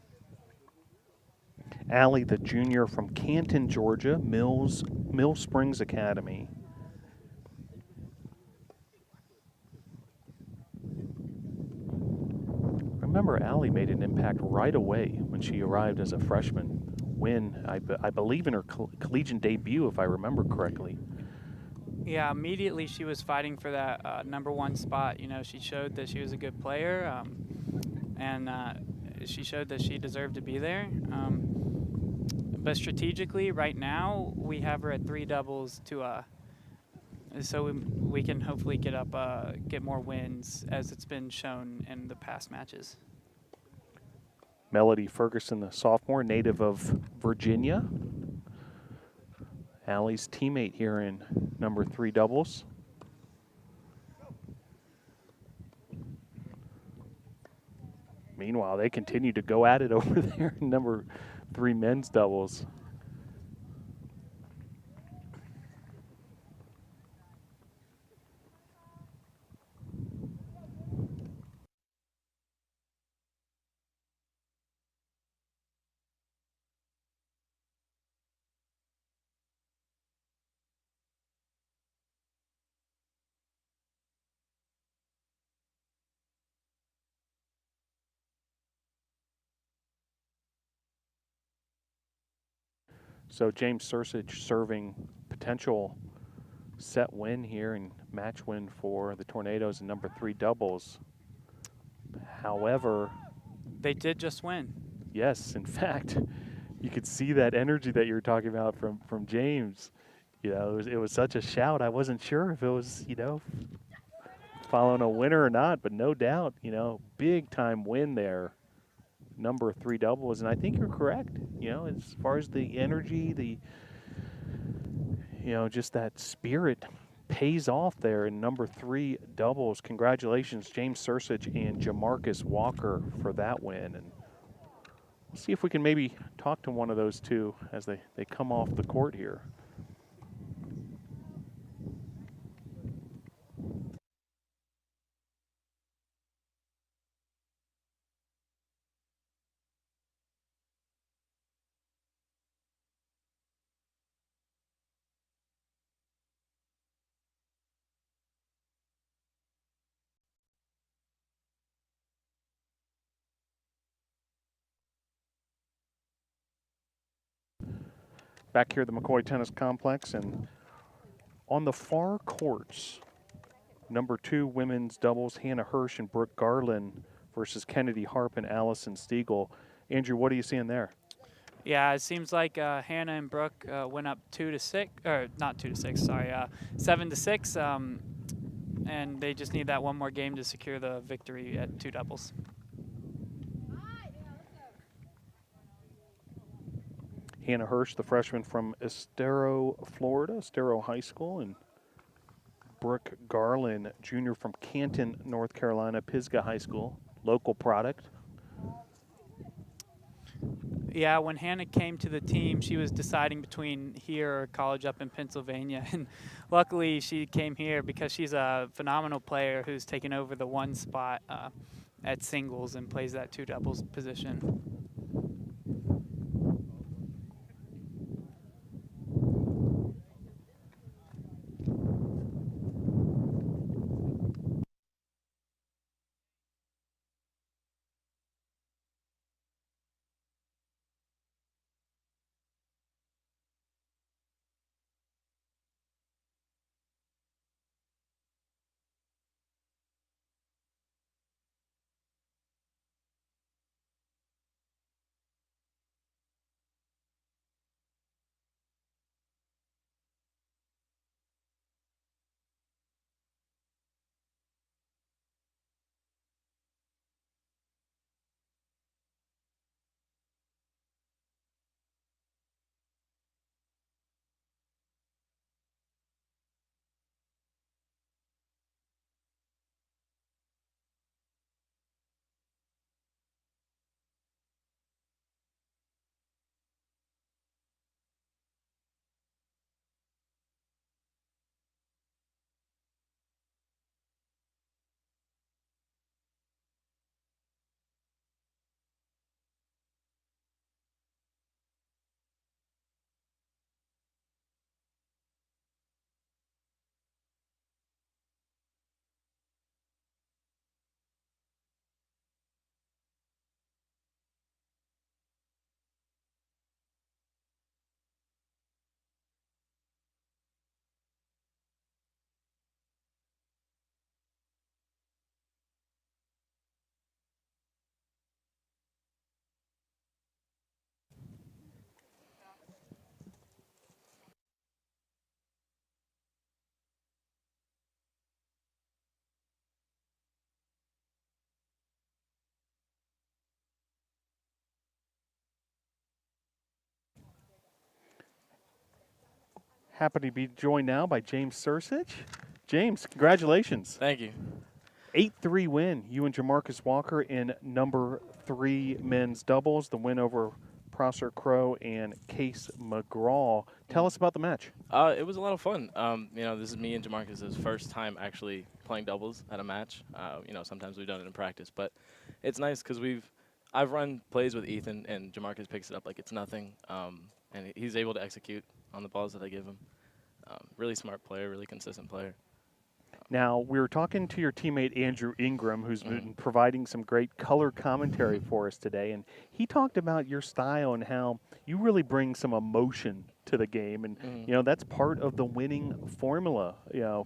Allie, the junior from Canton, Georgia, Mill Springs Academy. Remember, Allie made an impact right away when she arrived as a freshman. Win, I believe, in her collegiate debut, if I remember correctly. Yeah, immediately she was fighting for that number 1 spot. You know, she showed that she was a good player, and she showed that she deserved to be there. But strategically, right now, we have her at 3 doubles to so we can hopefully get more wins as it's been shown in the past matches. Melody Ferguson, the sophomore, native of Virginia. Allie's teammate here in number 3 doubles. Meanwhile, they continue to go at it over there in number 3 men's doubles. So James Cerseich serving potential set win here and match win for the Tornadoes in number 3 doubles. However, they did just win. Yes, in fact, you could see that energy that you were talking about from James. You know, it was such a shout. I wasn't sure if it was, you know, following a winner or not, but no doubt, you know, big time win there. Number 3 doubles, and I think you're correct. You know, as far as the energy, you know, just that spirit pays off there in number 3 doubles. Congratulations, James Cerseich and Jamarcus Walker for that win. And we'll see if we can maybe talk to one of those two as they come off the court here. Back here at the McCoy Tennis Complex, and on the far courts, number 2 women's doubles, Hannah Hirsch and Brooke Garland versus Kennedy Harp and Allison Stegal. Andrew, what are you seeing there? Yeah, it seems like Hannah and Brooke went up 2-6, or not 2-6, sorry, 7-6, and they just need that one more game to secure the victory at 2 doubles. Hannah Hirsch, the freshman from Estero, Florida, Estero High School, and Brooke Garland, junior from Canton, North Carolina, Pisgah High School, local product. Yeah, when Hannah came to the team, she was deciding between here or college up in Pennsylvania, and luckily she came here because she's a phenomenal player who's taken over the 1 spot at singles and plays that 2 doubles position. Happy to be joined now by James Cerseich. James, congratulations. Thank you. 8-3 win. You and Jamarcus Walker in number 3 men's doubles. The win over Prosser Crow and Case McGraw. Tell us about the match. It was a lot of fun. This is me and Jamarcus's first time actually playing doubles at a match. Sometimes we've done it in practice, but it's nice because I've run plays with Ethan, and Jamarcus picks it up like it's nothing, and he's able to execute on the balls that I give him. Really smart player, really consistent player. Now, we were talking to your teammate Andrew Ingram, who's been providing some great color commentary for us today, and he talked about your style and how you really bring some emotion to the game, and that's part of the winning formula,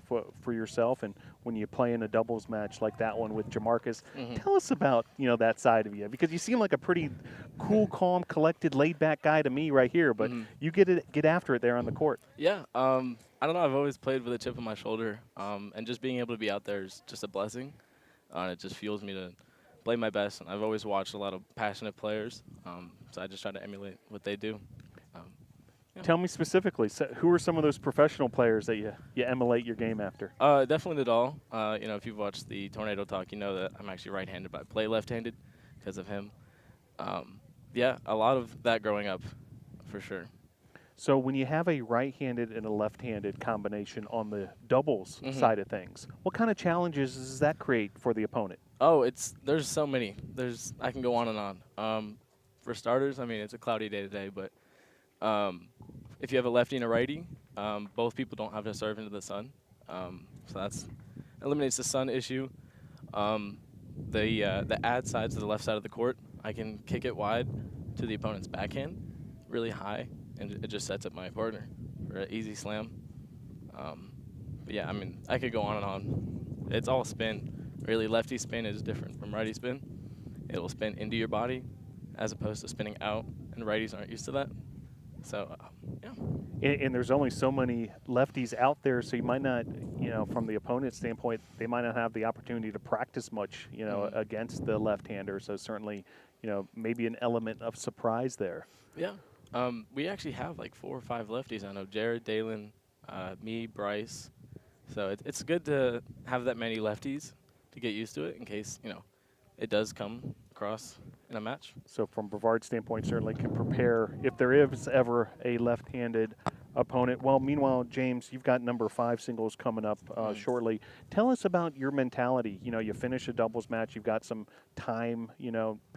for yourself. And when you play in a doubles match like that one with Jamarcus, tell us about that side of you, because you seem like a pretty cool, calm, collected, laid-back guy to me right here, but you get after it there on the court. Yeah. I don't know. I've always played with a chip on my shoulder, and just being able to be out there is just a blessing. It just fuels me to play my best. And I've always watched a lot of passionate players, so I just try to emulate what they do. Yeah. Tell me specifically, who are some of those professional players that you emulate your game after? Definitely Nadal. If you've watched the Tornado Talk, you know that I'm actually right-handed, but I play left-handed because of him. Yeah, a lot of that growing up, for sure. So when you have a right-handed and a left-handed combination on the doubles side of things, what kind of challenges does that create for the opponent? Oh, there's so many. I can go on and on. For starters, it's a cloudy day today, but if you have a lefty and a righty, both people don't have to serve into the sun, so that eliminates the sun issue. The ad side to the left side of the court, I can kick it wide to the opponent's backhand, really high, and it just sets up my partner for an easy slam. But yeah, I could go on and on. It's all spin. Really, lefty spin is different from righty spin. It'll spin into your body as opposed to spinning out, and righties aren't used to that. So, yeah. And there's only so many lefties out there, so you might not, from the opponent's standpoint, they might not have the opportunity to practice much, against the left-hander. So certainly, maybe an element of surprise there. Yeah. We actually have like 4 or 5 lefties. I know Jared, Dalen, me, Bryce. So it's good to have that many lefties to get used to it in case, it does come across in a match. So from Brevard's standpoint, certainly can prepare if there is ever a left-handed opponent. Well, meanwhile, James, you've got number 5 singles coming up shortly. Tell us about your mentality. You finish a doubles match, you've got some time,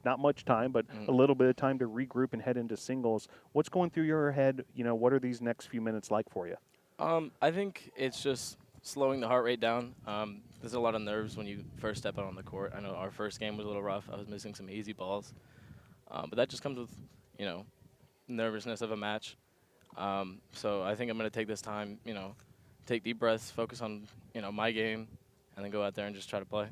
not much time, but a little bit of time to regroup and head into singles. What's going through your head? What are these next few minutes like for you? I think it's just slowing the heart rate down. There's a lot of nerves when you first step out on the court. I know our first game was a little rough. I was missing some easy balls. But that just comes with, nervousness of a match. So I think I'm going to take this time, take deep breaths, focus on, my game, and then go out there and just try to play.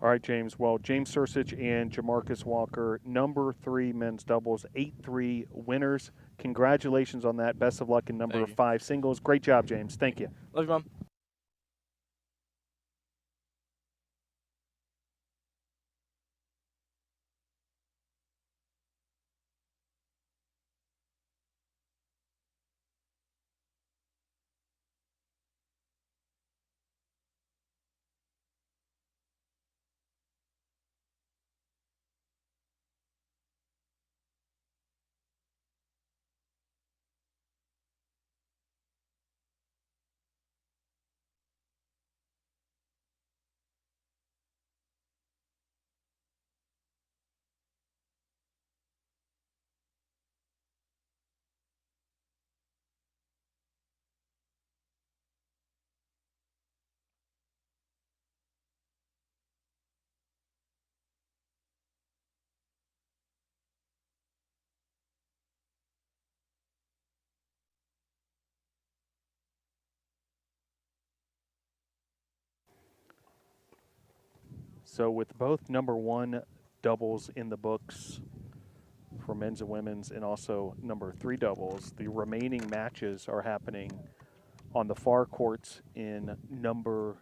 All right, James. Well, James Cerseich and Jamarcus Walker, number 3 men's doubles, 8-3 winners. Congratulations on that. Best of luck in number 5 singles. Great job, James. Thank you. Love you, Mom. So with both number 1 doubles in the books for men's and women's, and also number 3 doubles, the remaining matches are happening on the far courts in number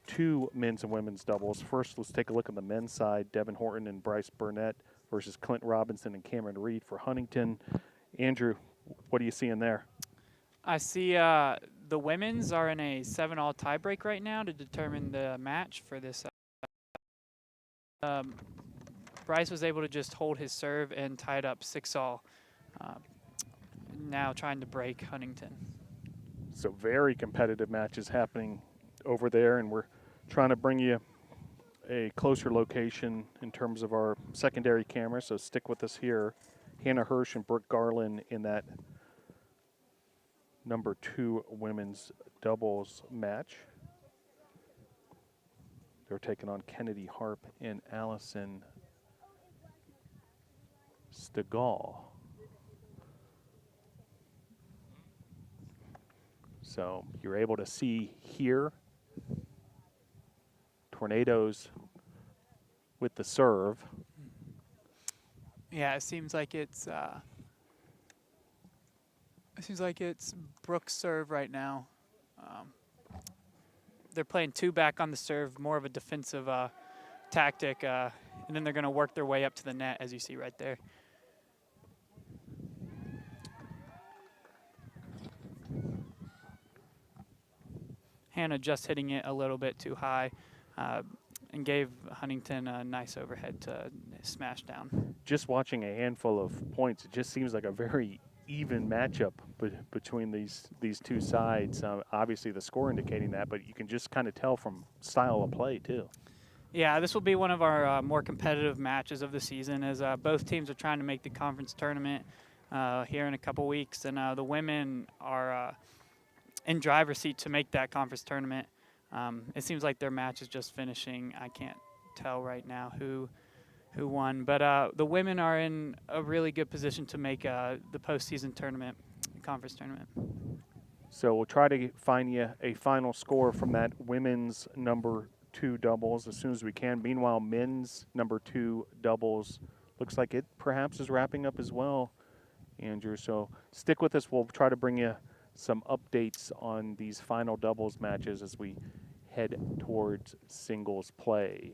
2 men's and women's doubles. First, let's take a look on the men's side. Devin Horton and Bryce Burnett versus Clint Robinson and Cameron Reed for Huntingdon. Andrew, what are you seeing there? I see the women's are in a 7-all tiebreak right now to determine the match for this. Bryce was able to just hold his serve and tied up 6-all. Now trying to break Huntingdon. So very competitive matches happening over there, and we're trying to bring you a closer location in terms of our secondary camera, so stick with us here. Hannah Hirsch and Brooke Garland in that number 2 women's doubles match. They're taking on Kennedy Harp and Allison Stegal. So you're able to see here tornadoes with the serve. Yeah, it seems like it's Brooke's serve right now. They're playing 2 back on the serve, more of a defensive tactic, and then they're going to work their way up to the net, as you see right there. Hannah just hitting it a little bit too high and gave Huntingdon a nice overhead to smash down. Just watching a handful of points, it just seems like a very even matchup between these two sides. Obviously, the score indicating that, but you can just kind of tell from style of play, too. Yeah, this will be one of our more competitive matches of the season, as both teams are trying to make the conference tournament here in a couple weeks, and the women are in driver's seat to make that conference tournament. It seems like their match is just finishing. I can't tell right now who won, but the women are in a really good position to make the postseason tournament, conference tournament. So we'll try to find you a final score from that women's number 2 doubles as soon as we can. Meanwhile, men's number 2 doubles looks like it perhaps is wrapping up as well, Andrew. So stick with us. We'll try to bring you some updates on these final doubles matches as we head towards singles play.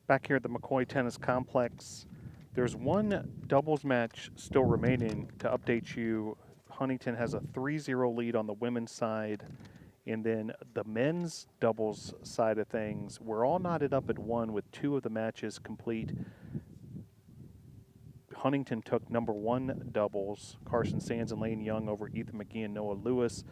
Back here at the McCoy Tennis Complex, there's one doubles match still remaining. To update you, Huntingdon has a 3-0 lead on the women's side. And then the men's doubles side of things, we're all knotted up at 1 with 2 of the matches complete. Huntingdon took number 1 doubles, Carson Sands and Lane Young over Ethan Mcgee and Noah Lewis.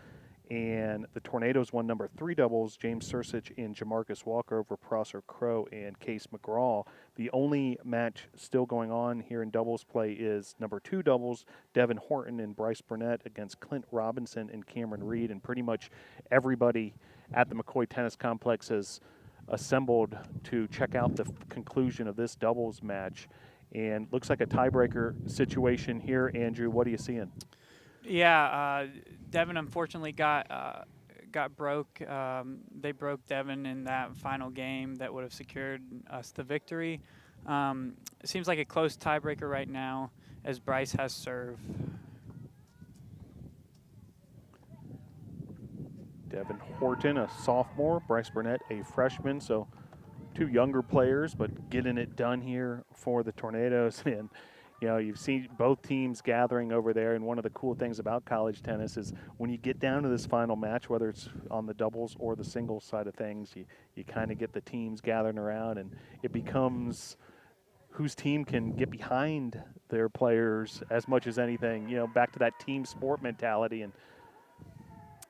And the Tornadoes won number 3 doubles, James Cerseich and Jamarcus Walker over Prosser Crow and Case McGraw. The only match still going on here in doubles play is number 2 doubles, Devin Horton and Bryce Burnett against Clint Robinson and Cameron Reed. And pretty much everybody at the McCoy Tennis Complex has assembled to check out the conclusion of this doubles match. And looks like a tiebreaker situation here. Andrew, what are you seeing? Yeah, Devin unfortunately got broke. They broke Devin in that final game that would have secured us the victory. It seems like a close tiebreaker right now as Bryce has serve. Devin Horton, a sophomore. Bryce Burnett, a freshman. So 2 younger players, but getting it done here for the Tornadoes. And you know, you've seen both teams gathering over there, and one of the cool things about college tennis is when you get down to this final match, whether it's on the doubles or the singles side of things, you kind of get the teams gathering around, and it becomes whose team can get behind their players as much as anything, you know, back to that team sport mentality. And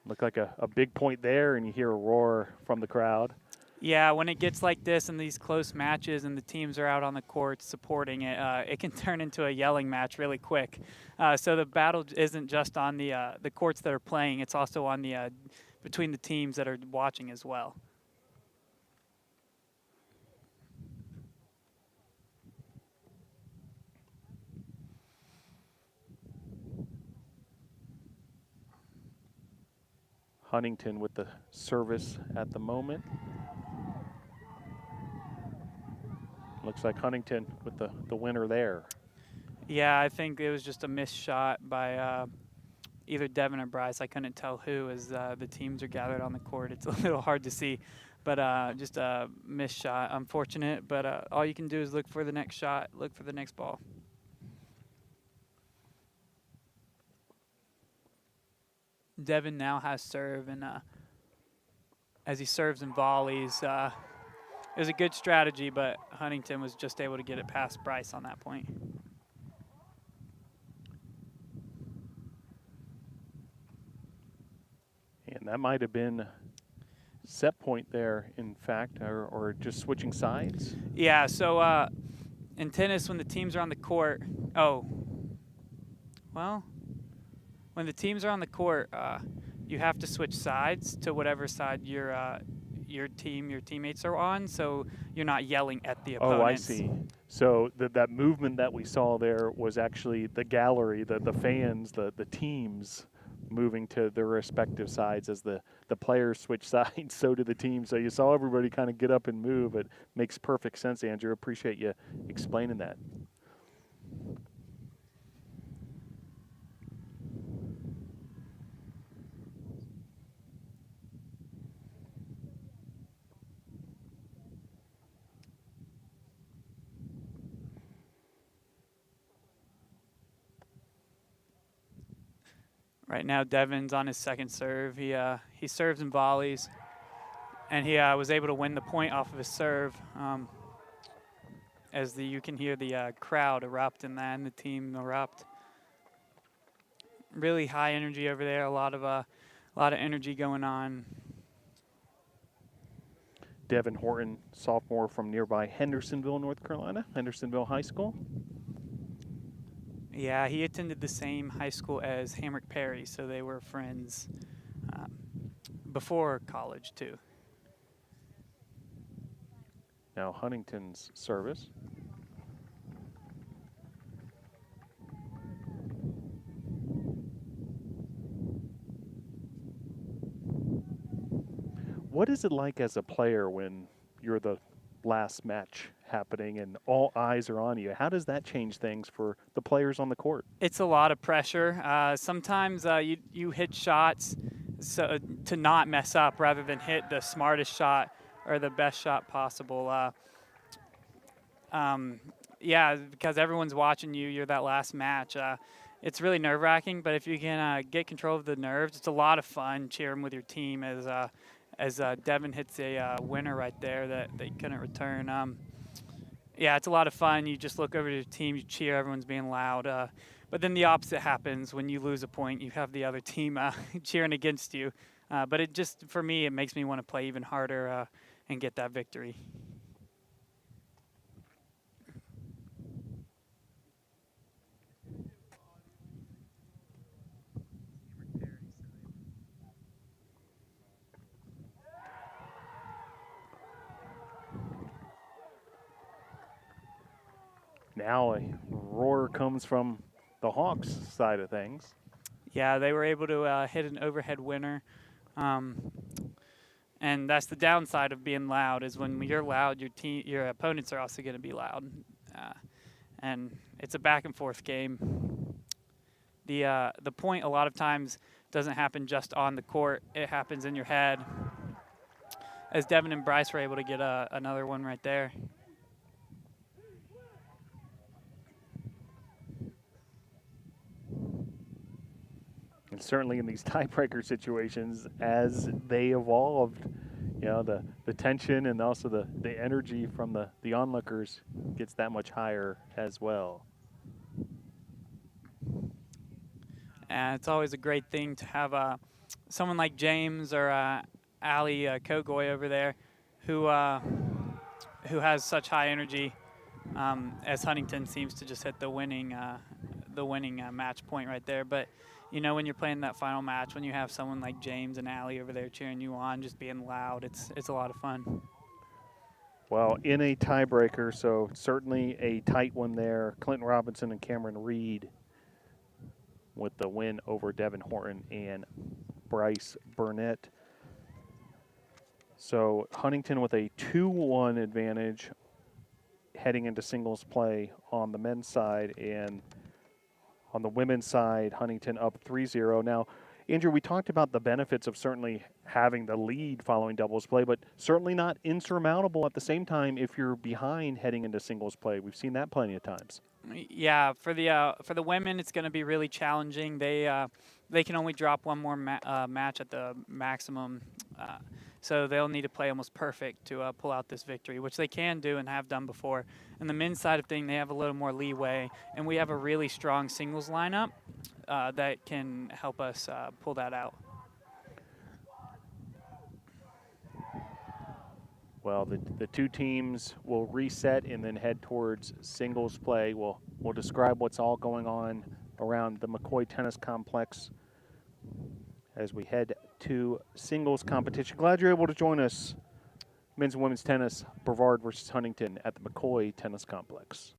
look like a big point there, and you hear a roar from the crowd. Yeah, when it gets like this in these close matches and the teams are out on the court supporting it, it can turn into a yelling match really quick. So the battle isn't just on the courts that are playing; it's also on the between the teams that are watching as well. Huntingdon with the service at the moment. Looks like Huntingdon with the winner there. Yeah, I think it was just a missed shot by either Devin or Bryce. I couldn't tell who as the teams are gathered on the court. It's a little hard to see, but just a missed shot. Unfortunate, but all you can do is look for the next shot, look for the next ball. Devin now has serve, and as he serves and volleys, it was a good strategy, but Huntingdon was just able to get it past Bryce on that point. And that might have been set point there, in fact, or just switching sides. Yeah, so in tennis, when the teams are on the court, when the teams are on the court, you have to switch sides to whatever side your teammates are on, so you're not yelling at the opponents. Oh, I see. So that movement that we saw there was actually the gallery, the fans, the teams moving to their respective sides as the players switch sides, so do the teams. So you saw everybody kind of get up and move. It makes perfect sense, Andrew. Appreciate you explaining that. Right now, Devin's on his second serve. He serves and volleys, and he was able to win the point off of his serve. As you can hear the crowd erupt and the team erupt. Really high energy over there. A lot of energy going on. Devin Horton, sophomore from nearby Hendersonville, North Carolina, Hendersonville High School. Yeah, he attended the same high school as Hamrick Perry, so they were friends before college, too. Now Huntington's service. What is it like as a player when you're the last match happening and all eyes are on you? How does that change things for the players on the court? It's a lot of pressure. Sometimes you hit shots to not mess up rather than hit the smartest shot or the best shot possible. Yeah, because everyone's watching you. You're that last match. It's really nerve-wracking, but if you can get control of the nerves, it's a lot of fun cheering with your team as Devin hits a winner right there that they couldn't return. Yeah, it's a lot of fun. You just look over to your team, you cheer, everyone's being loud. But then the opposite happens when you lose a point. You have the other team cheering against you. But it just, for me, it makes me want to play even harder and get that victory. Now a roar comes from the Hawks side of things. Yeah, they were able to hit an overhead winner. And that's the downside of being loud is when you're loud, your opponents are also going to be loud. And it's a back and forth game. The point a lot of times doesn't happen just on the court. It happens in your head. As Devin and Bryce were able to get another one right there. And certainly in these tiebreaker situations, as they evolved, you know, the tension and also the energy from the onlookers gets that much higher as well. And it's always a great thing to have someone like James or Ali Kogoy over there who has such high energy as Huntingdon seems to just hit the winning match point right there. But you know, when you're playing that final match, when you have someone like James and Ali over there cheering you on, just being loud, it's a lot of fun. Well, in a tiebreaker, so certainly a tight one there. Clinton Robinson and Cameron Reed with the win over Devin Horton and Bryce Burnett. So Huntingdon with a 2-1 advantage heading into singles play on the men's side, and on the women's side, Huntingdon up 3-0. Now, Andrew, we talked about the benefits of certainly having the lead following doubles play, but certainly not insurmountable at the same time if you're behind heading into singles play. We've seen that plenty of times. Yeah, for the women, it's going to be really challenging. They can only drop one more match at the maximum, so they'll need to play almost perfect to pull out this victory, which they can do and have done before. And the men's side of thing, they have a little more leeway, and we have a really strong singles lineup that can help us pull that out. Well, the two teams will reset and then head towards singles play. We'll describe what's all going on around the McCoy Tennis Complex as we head to singles competition. Glad you're able to join us. Men's and women's tennis, Brevard versus Huntingdon at the McCoy Tennis Complex.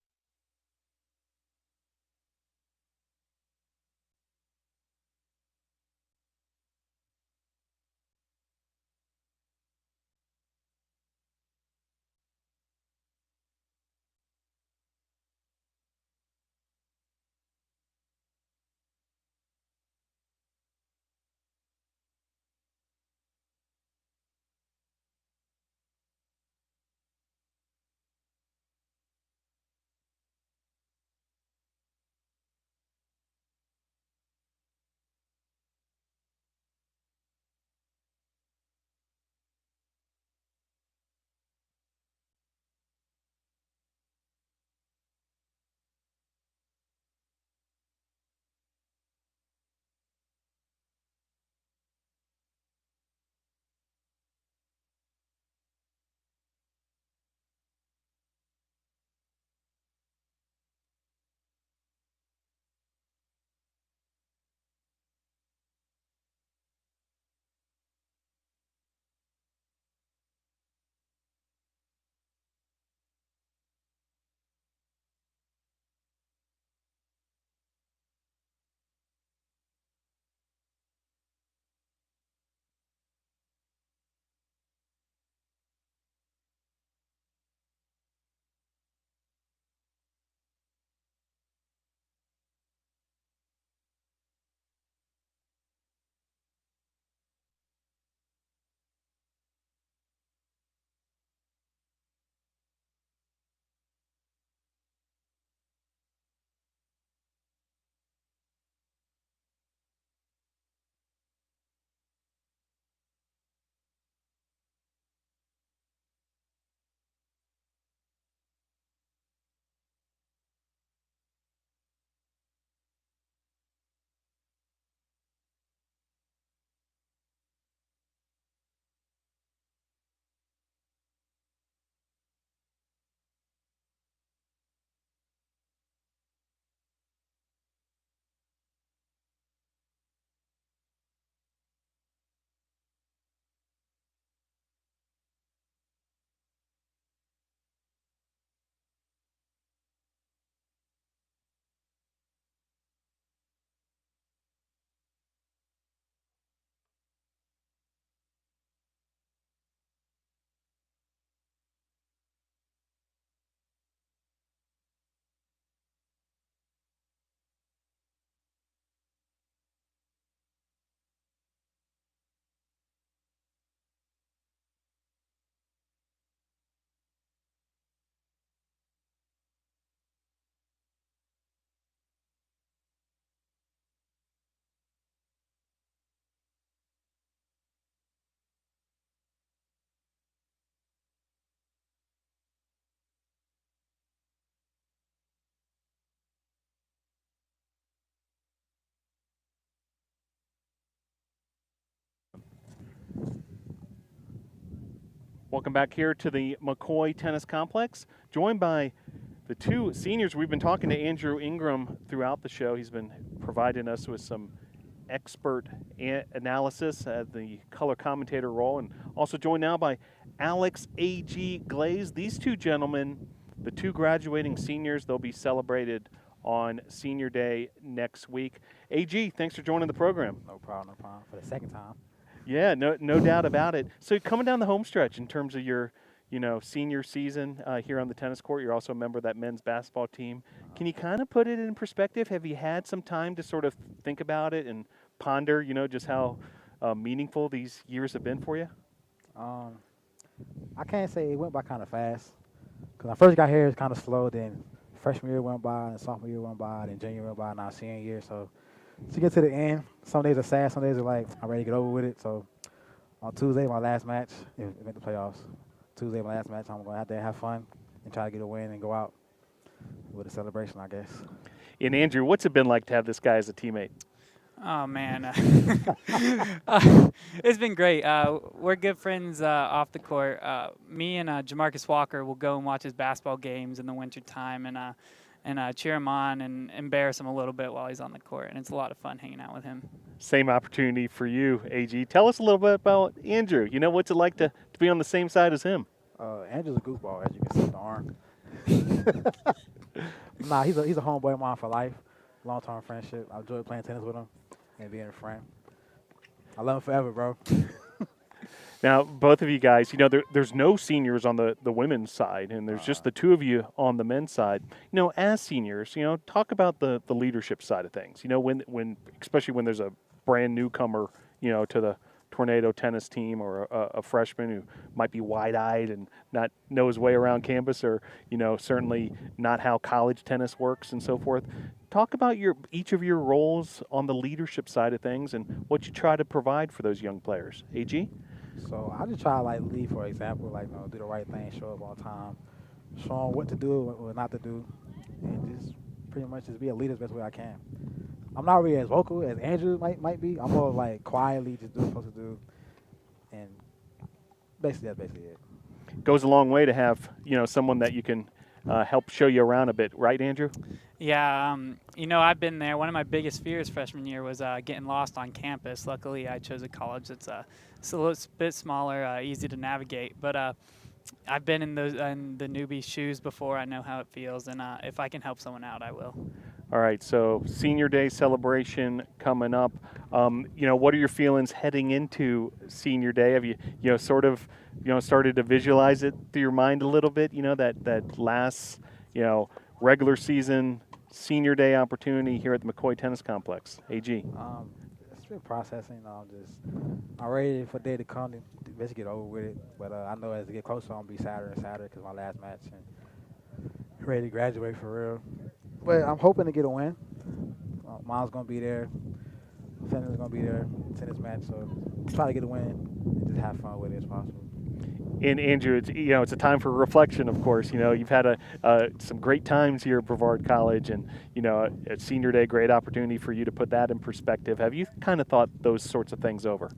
Welcome back here to the McCoy Tennis Complex, joined by the two seniors. We've been talking to Andrew Ingram throughout the show. He's been providing us with some expert analysis at the color commentator role, and also joined now by Alex A.G. Glaze. These two gentlemen, the two graduating seniors, they'll be celebrated on Senior Day next week. A.G., thanks for joining the program. No problem, no problem. For the second time. Yeah, no doubt about it. So coming down the home stretch in terms of your, senior season here on the tennis court, you're also a member of that men's basketball team. Can you kind of put it in perspective? Have you had some time to sort of think about it and ponder, just how meaningful these years have been for you? I can't say it went by kind of fast. Because when I first got here, it was kind of slow. Then freshman year went by, and sophomore year went by, then junior went by, now senior year. So to get to the end, some days are sad, some days are like, I'm ready to get over with it. So on Tuesday, my last match, it went to playoffs. Tuesday, my last match, I'm going to have to have fun and try to get a win and go out with a celebration, I guess. And Andrew, what's it been like to have this guy as a teammate? Oh, man. It's been great. We're good friends off the court. Me and Jamarcus Walker will go and watch his basketball games in the wintertime and cheer him on and embarrass him a little bit while he's on the court. And it's a lot of fun hanging out with him. Same opportunity for you, AG. Tell us a little bit about Andrew. What's it like to be on the same side as him? Andrew's a goofball, as you can see with the arm. Nah, he's a homeboy of mine for life. Long-term friendship. I enjoy playing tennis with him and being a friend. I love him forever, bro. Now, both of you guys, there's no seniors on the women's side, and there's just the two of you on the men's side. As seniors, talk about the leadership side of things. When especially when there's a brand newcomer, to the Tornado tennis team, or a freshman who might be wide-eyed and not know his way around campus, or certainly not how college tennis works and so forth. Talk about each of your roles on the leadership side of things and what you try to provide for those young players. AG? So I just try to lead for example, do the right thing, show up on time, show them what to do, what not to do, and just pretty much just be a leader the best way I can. I'm not really as vocal as Andrew might be. I'm more quietly just do what I'm supposed to do, and basically that's basically it. Goes a long way to have someone that you can help show you around a bit, right, Andrew? Yeah, I've been there. One of my biggest fears freshman year was getting lost on campus. Luckily, I chose a college that's it's a little bit smaller, easy to navigate. But I've been in the newbie shoes before. I know how it feels, and if I can help someone out, I will. All right, so Senior Day celebration coming up. What are your feelings heading into Senior Day? Have you started to visualize it through your mind a little bit? That last regular season Senior Day opportunity here at the McCoy Tennis Complex. AG. It's been processing. I'm ready for the day to come to basically get over with it. But I know as it get closer, I'm gonna be sadder and sadder because my last match and ready to graduate for real. But I'm hoping to get a win. Mom's gonna be there. Family's gonna be there. Tennis match, so try to get a win and just have fun with it as possible. And Andrew, it's a time for reflection. Of course, you've had some great times here at Brevard College, and at Senior Day, great opportunity for you to put that in perspective. Have you kind of thought those sorts of things over?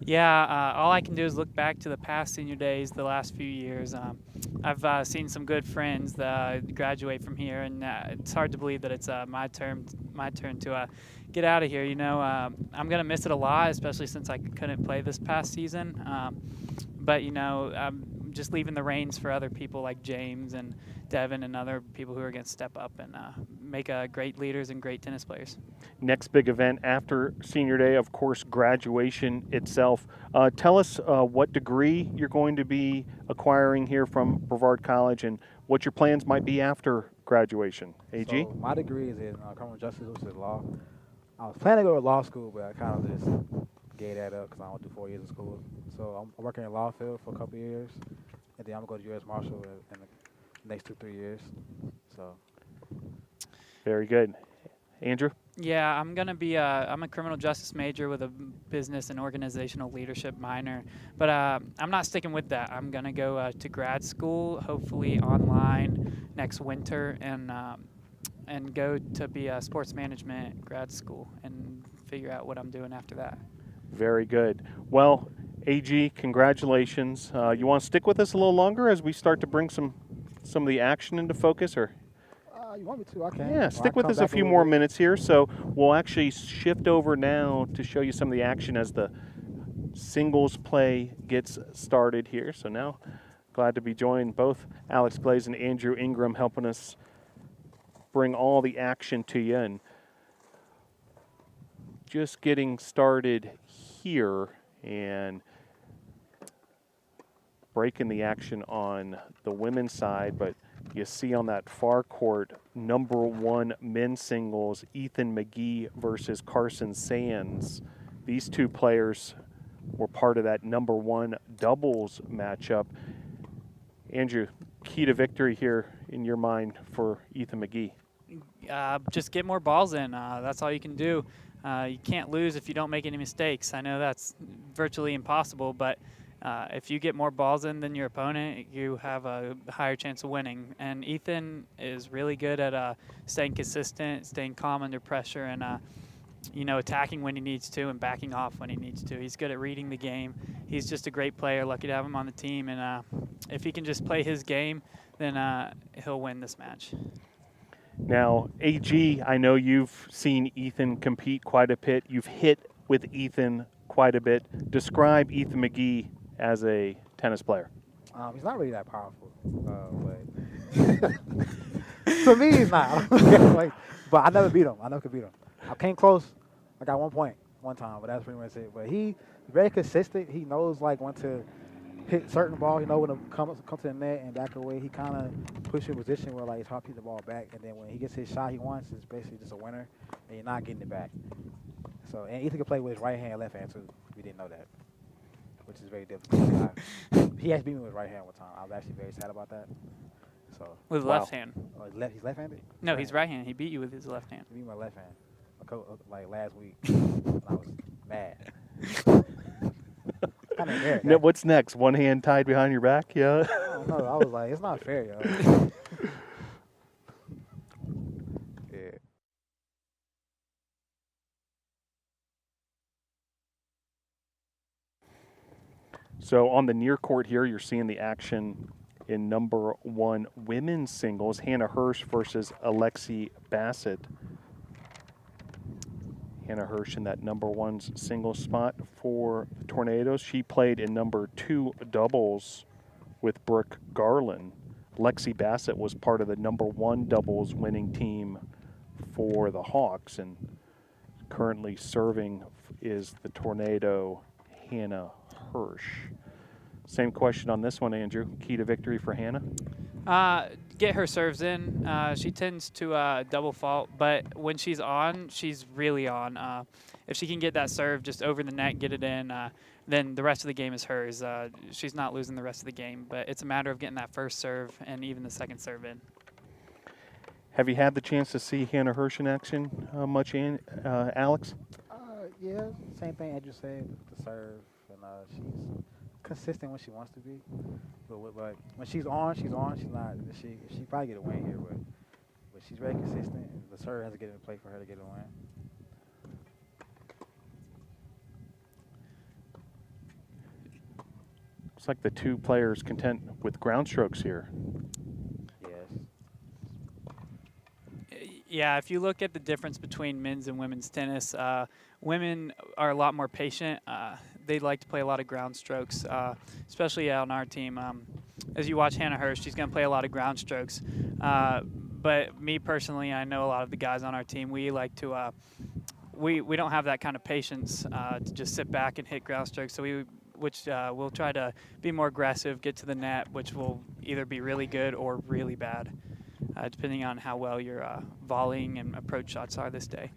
Yeah, all I can do is look back to the past senior days, the last few years. I've seen some good friends graduate from here, and it's hard to believe that it's my turn to get out of here. I'm gonna miss it a lot, especially since I couldn't play this past season. But I'm just leaving the reins for other people like James and Devin and other people who are going to step up and make great leaders and great tennis players. Next big event after Senior Day, of course, graduation itself. Tell us what degree you're going to be acquiring here from Brevard College and what your plans might be after graduation. AG? So my degree is in criminal justice, which is law. I was planning to go to law school, but I kind of just gave that up because I don't do 4 years of school. So I'm working in law field for a couple of years, and then I'm going to go to U.S. Marshal in the next 2-3 years. So. Very good. Andrew? Yeah, I'm going to be I'm a criminal justice major with a business and organizational leadership minor. But I'm not sticking with that. I'm going to go to grad school, hopefully online next winter, and go to be a sports management grad school and figure out what I'm doing after that. Very good. Well, AG, congratulations. You want to stick with us a little longer as we start to bring some of the action into focus, or? You want me to? I can. Yeah, Or stick I with come us a back few little more bit. minutes here. So we'll actually shift over now to show you some of the action as the singles play gets started here. So now, glad to be joined, both Alex Glaze and Andrew Ingram, helping us bring all the action to you. And just getting started here and breaking the action on the women's side, but you see on that far court, number 1 men's singles, Ethan Mcgee versus Carson Sands. These two players were part of that number 1 doubles matchup. Andrew, key to victory here in your mind for Ethan Mcgee? Just get more balls in. That's all you can do. You can't lose if you don't make any mistakes. I know that's virtually impossible, but if you get more balls in than your opponent, you have a higher chance of winning. And Ethan is really good at staying consistent, staying calm under pressure, and attacking when he needs to and backing off when he needs to. He's good at reading the game. He's just a great player. Lucky to have him on the team. And if he can just play his game, then he'll win this match. Now, AG, I know you've seen Ethan compete quite a bit. You've hit with Ethan quite a bit. Describe Ethan Mcgee as a tennis player. He's not really that powerful, but to me, he's not. But I never beat him. I never could beat him. I came close. I got 1 point one time, but that's pretty much it. But he's very consistent. He knows when to hit certain balls. He knows when to come to the net and back away. He kind of puts you in a position where it's hard to hit the ball back, and then when he gets his shot he wants, it's basically just a winner, and you're not getting it back. So, and Ethan can play with his right hand and left hand too. We didn't know that, which is very difficult. He has beat me with his right hand one time. I was actually very sad about that. So With left hand. Oh, he's left-handed? No, he's right-handed. He beat you with his left hand. He beat my left hand. Last week. I was mad. Kind of embarrassed. Now, what's next? One hand tied behind your back? Yeah. I don't know. I was like, it's not fair, yo. Yeah. So on the near court here, you're seeing the action in number 1 women's singles, Hannah Hirsch versus Alexi Bassett. Hannah Hirsch in that number 1 singles spot for the Tornadoes. She played in number 2 doubles with Brooke Garland. Alexi Bassett was part of the number 1 doubles winning team for the Hawks, and currently serving is the Tornado Hannah Hirsch. Same question on this one, Andrew. Key to victory for Hannah? Get her serves in. She tends to double fault, but when she's on, she's really on. If she can get that serve just over the net, get it in, then the rest of the game is hers. She's not losing the rest of the game, but it's a matter of getting that first serve and even the second serve in. Have you had the chance to see Hannah Hirsch in action much, Alex? Yeah, same thing Andrew said, the serve, and she's consistent when she wants to be. But when she's on, she's on. She's not. She probably get a win here, but she's very consistent. The serve has to get in play for her to get a win. Looks like the two players content with ground strokes here. Yes. Yeah, if you look at the difference between men's and women's tennis, women are a lot more patient. They like to play a lot of ground strokes, especially on our team. As you watch Hannah Hirsch, she's going to play a lot of ground strokes. But me personally, I know a lot of the guys on our team, we like to we don't have that kind of patience to just sit back and hit ground strokes. So we'll try to be more aggressive, get to the net, which will either be really good or really bad, depending on how well your volleying and approach shots are this day.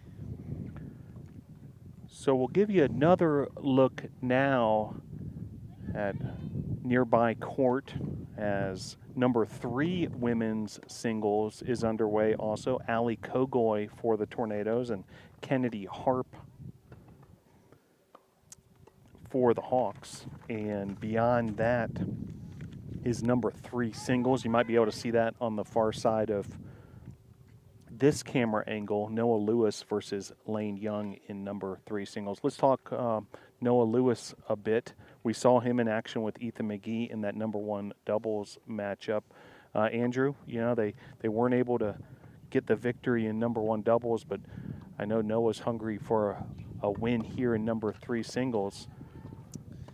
So we'll give you another look now at nearby court as number 3 women's singles is underway also. Allie Kogoy for the Tornadoes and Kennedy Harp for the Hawks. And beyond that is number 3 singles. You might be able to see that on the far side of this camera angle, Noah Lewis versus Lane Young in number 3 singles. Let's talk Noah Lewis a bit. We saw him in action with Ethan Mcgee in that number 1 doubles matchup. Andrew, they weren't able to get the victory in number 1 doubles, but I know Noah's hungry for a win here in number 3 singles.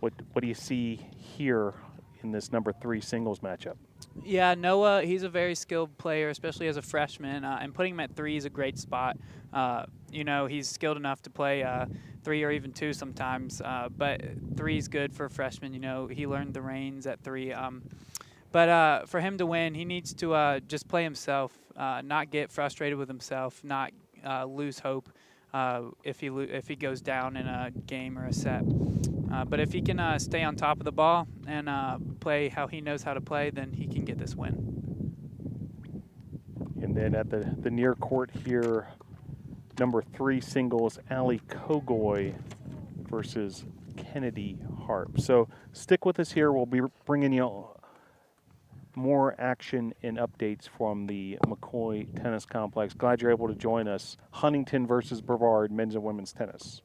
What do you see here in this number 3 singles matchup? Yeah, Noah, he's a very skilled player, especially as a freshman, and putting him at 3 is a great spot. He's skilled enough to play 3 or even 2 sometimes, but 3 is good for a freshman. He learned the reins at 3. But for him to win, he needs to just play himself, not get frustrated with himself, not lose hope if he goes down in a game or a set. But if he can stay on top of the ball and play how he knows how to play, then he can get this win. And then at the near court here, number 3 singles, Ali Kogoy versus Kennedy Harp. So stick with us here. We'll be bringing you more action and updates from the McCoy Tennis Complex. Glad you're able to join us. Huntingdon versus Brevard, men's and women's tennis.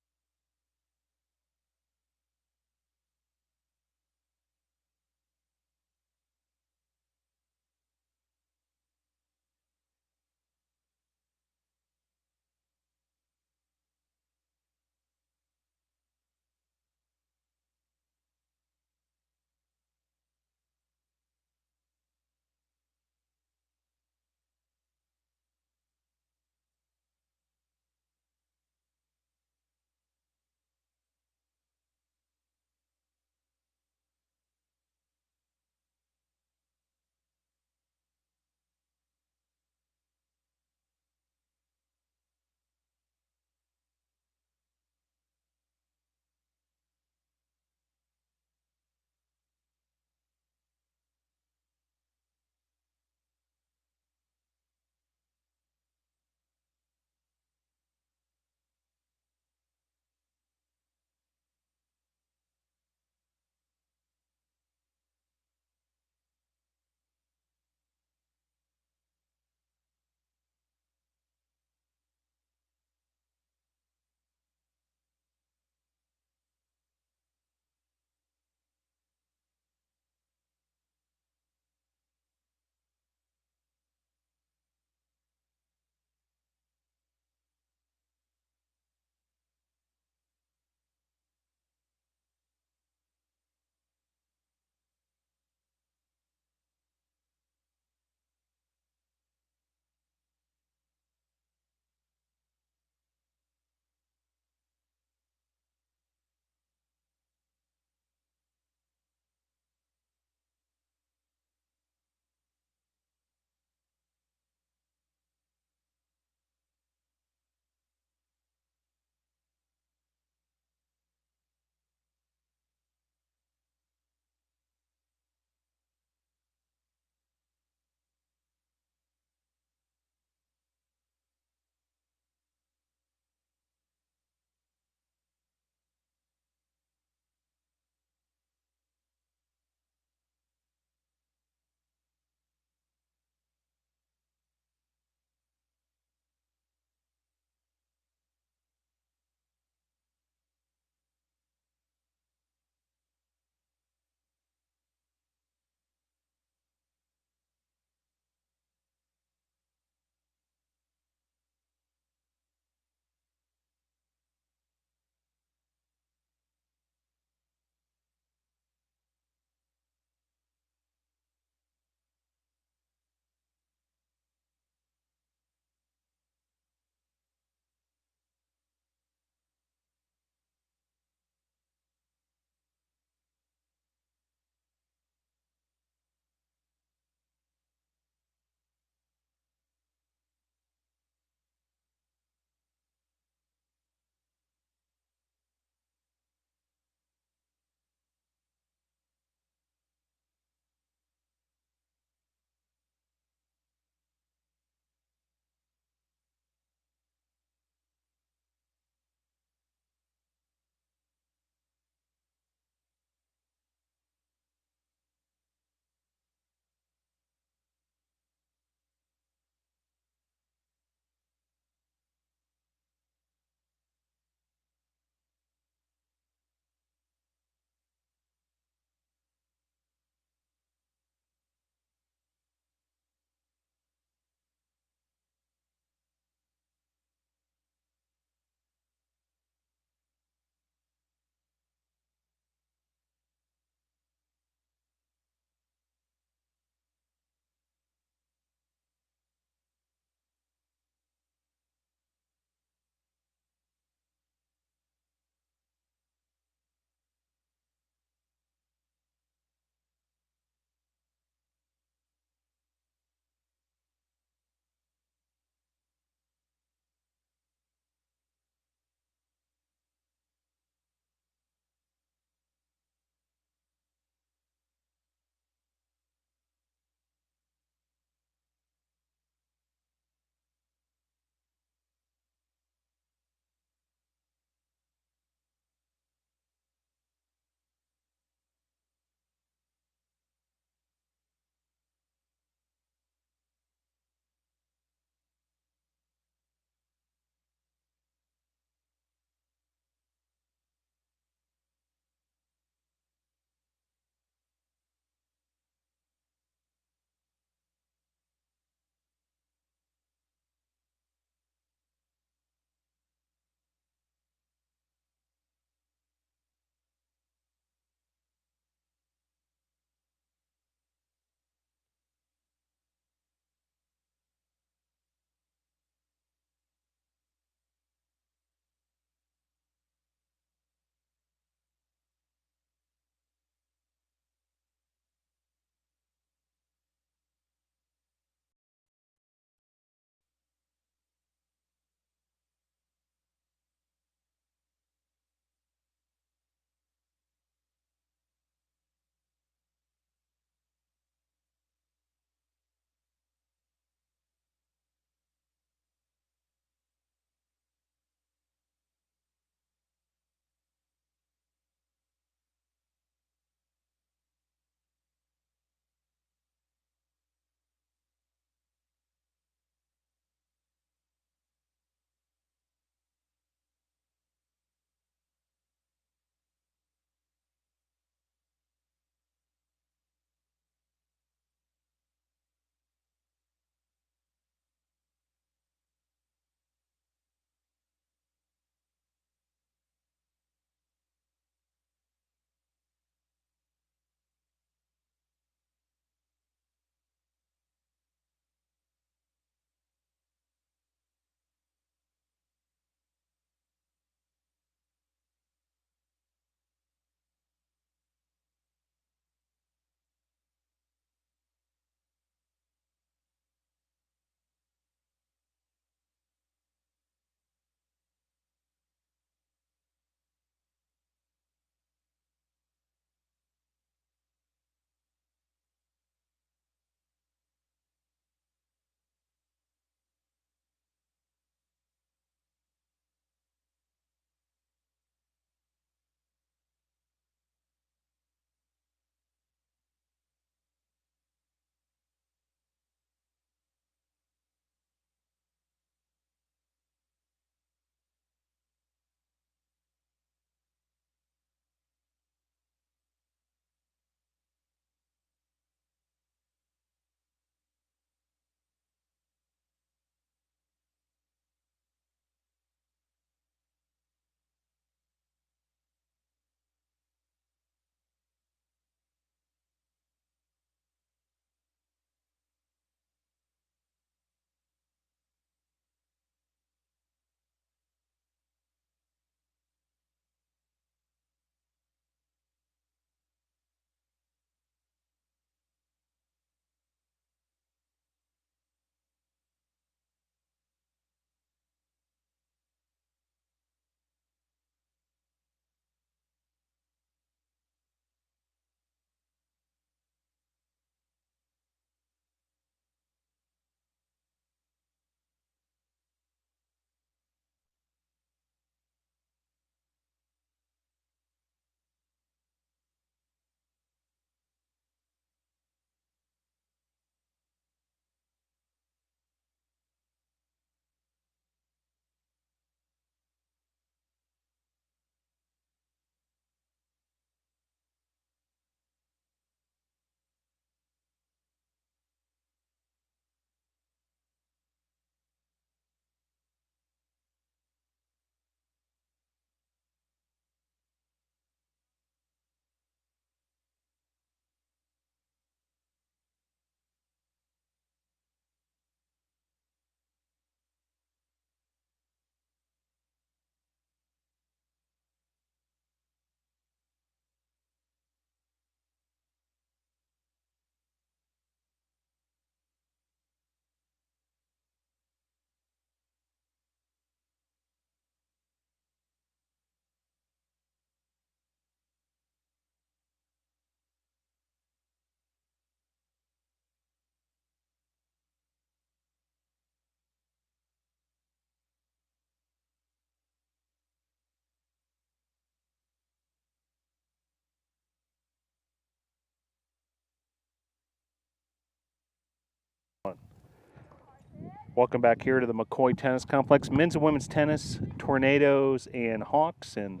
Welcome back here to the McCoy Tennis Complex. Men's and women's tennis, Tornadoes and Hawks. And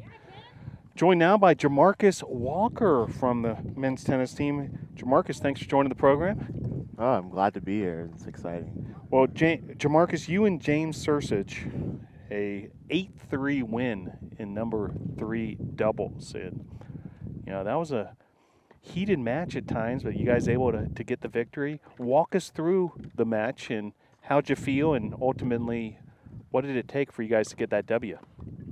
joined now by Jamarcus Walker from the men's tennis team. Jamarcus, thanks for joining the program. Oh, I'm glad to be here. It's exciting. Well, Jamarcus, you and James Cerseich, a 8-3 win in number 3 doubles. And, that was a heated match at times, but you guys able to get the victory. Walk us through the match and how'd you feel, and ultimately, what did it take for you guys to get that W?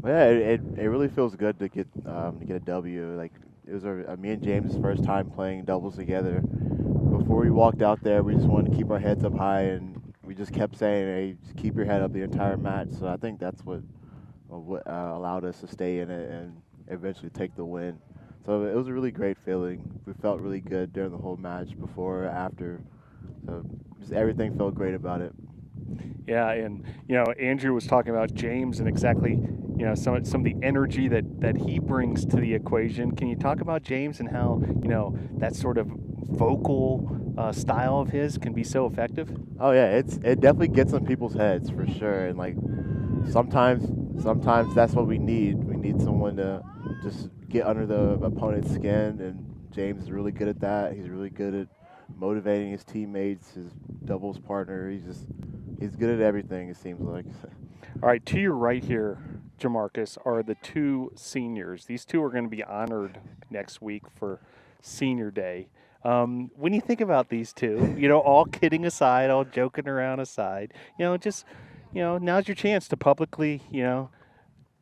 Well, yeah, it really feels good to get a W. Like, it was me and James' first time playing doubles together. Before we walked out there, we just wanted to keep our heads up high, and we just kept saying, "Hey, just keep your head up the entire match." So I think that's what allowed us to stay in it and eventually take the win. So it was a really great feeling. We felt really good during the whole match, before, after. So just everything felt great about it. Yeah, and Andrew was talking about James and exactly some of the energy that he brings to the equation. Can you talk about James and how that sort of vocal style of his can be so effective? Oh yeah, it definitely gets in people's heads for sure, and like sometimes that's what we need. We need someone to just get under the opponent's skin, and James is really good at that. He's really good at motivating his teammates, his doubles partner. He's good at everything, it seems like. All right, to your right here, Jamarcus, are the two seniors. These two are going to be honored next week for Senior Day. When you think about these two, all kidding aside, all joking around aside, now's your chance to publicly,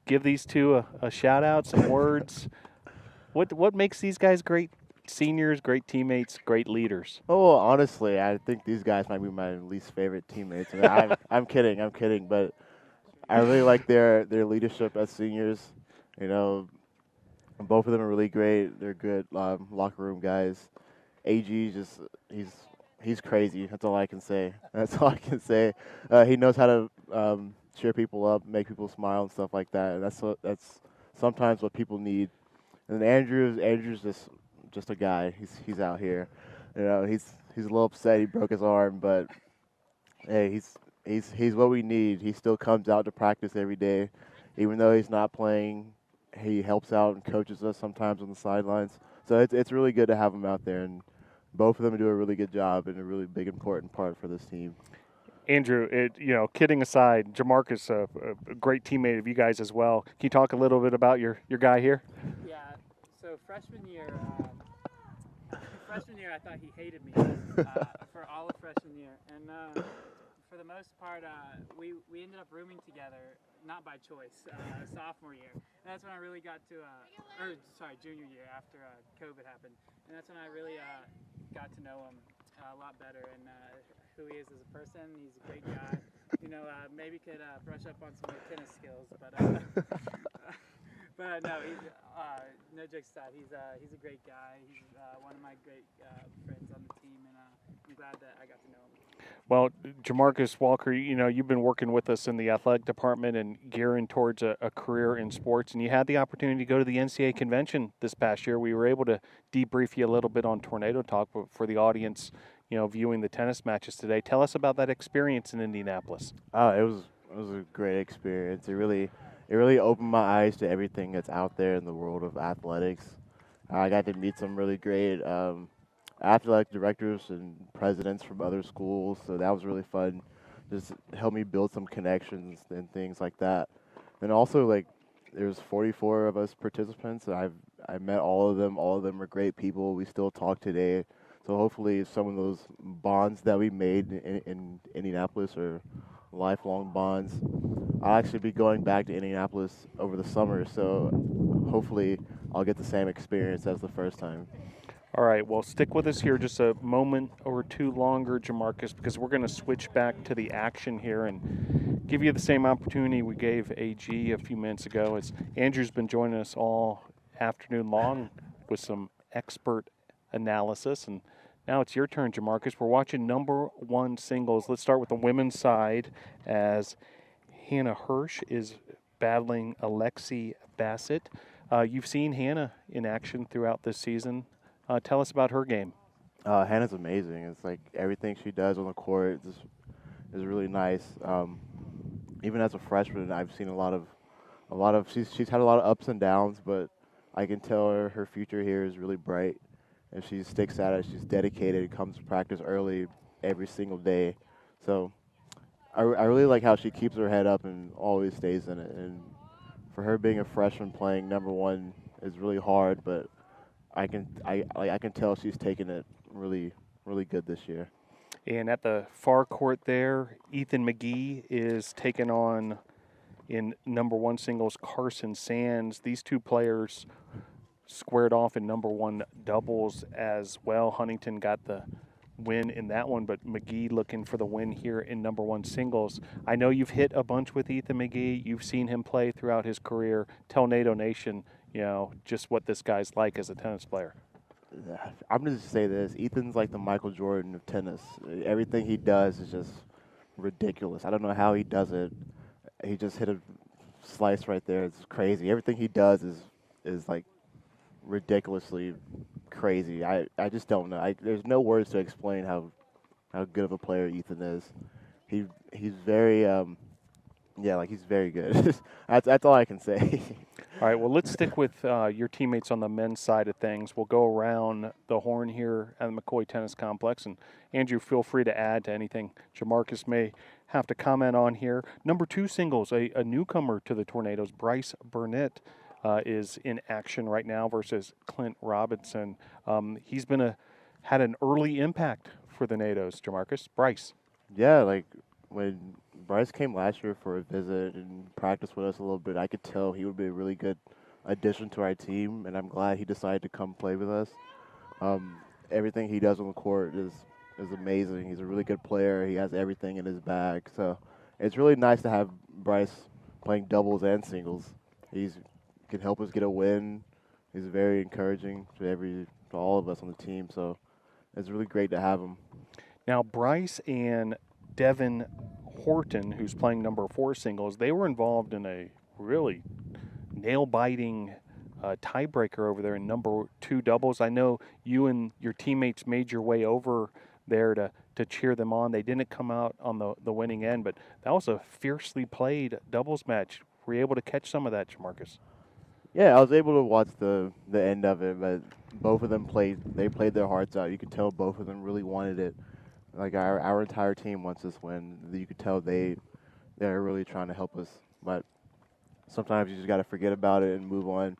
give these two a shout out, some words. What makes these guys great seniors, great teammates, great leaders? Oh, well, honestly, I think these guys might be my least favorite teammates. I mean, I'm kidding, but I really like their leadership as seniors. Both of them are really great. They're good locker room guys. AG he's crazy. That's all I can say. He knows how to cheer people up, make people smile and stuff like that. And that's sometimes what people need. And Andrew's just a guy. He's out here. He's a little upset he broke his arm, but hey, he's what we need. He still comes out to practice every day, even though he's not playing. He helps out and coaches us sometimes on the sidelines. So it's really good to have him out there, and both of them do a really good job and a really big important part for this team. Andrew, kidding aside, Jamarcus, a great teammate of you guys as well. Can you talk a little bit about your guy here? Yeah. So freshman year, I thought he hated me for all of freshman year, and for the most part, we ended up rooming together, not by choice, sophomore year. And that's when I really got to, junior year after COVID happened, and that's when I really got to know him a lot better and who he is as a person. He's a great guy. Maybe could brush up on some more tennis skills, but no, he's no jokes aside. He's a great guy. He's one of my great friends on the team, and I'm glad that I got to know him. Well, Jamarcus Walker, you've been working with us in the athletic department and gearing towards a career in sports, and you had the opportunity to go to the NCAA convention this past year. We were able to debrief you a little bit on Tornado Talk, but for the audience, viewing the tennis matches today, tell us about that experience in Indianapolis. It was a great experience. It really opened my eyes to everything that's out there in the world of athletics. I got to meet some really great athletic directors and presidents from other schools, so that was really fun. Just helped me build some connections and things like that. And also, there's 44 of us participants. I met all of them. All of them are great people. We still talk today. So hopefully some of those bonds that we made in Indianapolis are lifelong bonds. I'll actually be going back to Indianapolis over the summer, so hopefully I'll get the same experience as the first time. All right, well, stick with us here just a moment or two longer, Jamarcus, because we're going to switch back to the action here and give you the same opportunity we gave AG a few minutes ago. As Andrew's been joining us all afternoon long with some expert analysis, and now it's your turn, Jamarcus. We're watching number one singles. Let's start with the women's side as Hannah Hirsch is battling Alexi Bassett. You've seen Hannah in action throughout this season. Tell us about her game. Hannah's amazing. It's like everything she does on the court is really nice. Even as a freshman, I've seen a lot of she's had a lot of ups and downs, but I can tell her future here is really bright, and she sticks at it. She's dedicated, comes to practice early every single day. So I really like how she keeps her head up and always stays in it. And for her being a freshman playing number one is really hard, but I can tell she's taking it really good this year. And at the far court there, Ethan Mcgee is taking on, in number one singles, Carson Sands. These two players squared off in number one doubles as well. Huntingdon got the win in that one, but Mcgee looking for the win here in number one singles. I know you've hit a bunch with Ethan Mcgee. You've seen him play throughout his career. Tell NATO Nation, just what this guy's like as a tennis player. I'm going to say this. Ethan's like the Michael Jordan of tennis. Everything he does is just ridiculous. I don't know how he does it. He just hit a slice right there. It's crazy. Everything he does is like ridiculously crazy. I just don't know. There's no words to explain how good of a player Ethan is. He's very he's very good. that's all I can say. All right, well, let's stick with your teammates on the men's side of things. We'll go around the horn here at the McCoy Tennis Complex. And, Andrew, feel free to add to anything Jamarcus may have to comment on here. Number two singles, a newcomer to the Tornadoes, Bryce Burnett, is in action right now versus Clint Robinson. He's had an early impact for the NATOs, Jamarcus. Bryce. Yeah, like when Bryce came last year for a visit and practiced with us a little bit, I could tell he would be a really good addition to our team, and I'm glad he decided to come play with us. Everything he does on the court is amazing. He's a really good player. He has everything in his bag. So it's really nice to have Bryce playing doubles and singles. He can help us get a win. He's very encouraging to all of us on the team. So it's really great to have him. Now, Bryce and Devin Horton, who's playing number four singles, they were involved in a really nail-biting tiebreaker over there in number two doubles. I know you and your teammates made your way over there to cheer them on. They didn't come out on the winning end, but that was a fiercely played doubles match. Were you able to catch some of that, Jamarcus? Yeah, I was able to watch the end of it, but both of them played their hearts out. You could tell both of them really wanted it. Like our entire team wants this win. You could tell they're really trying to help us. But sometimes you just got to forget about it and move on.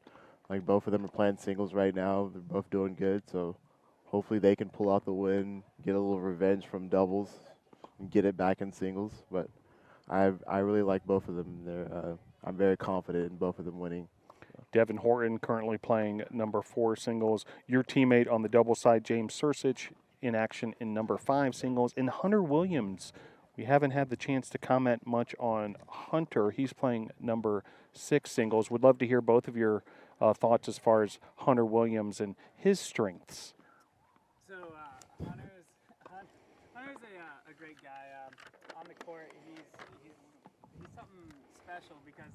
Like both of them are playing singles right now. They're both doing good. So hopefully they can pull out the win, get a little revenge from doubles, and get it back in singles. But I really like both of them. I'm very confident in both of them winning. Devin Horton currently playing number four singles. Your teammate on the double side, James Cerseich, in action in number five singles. And Hunter Williams, we haven't had the chance to comment much on Hunter. He's playing number six singles. Would love to hear both of your thoughts as far as Hunter Williams and his strengths. So Hunter's a great guy. On the court, he's something special because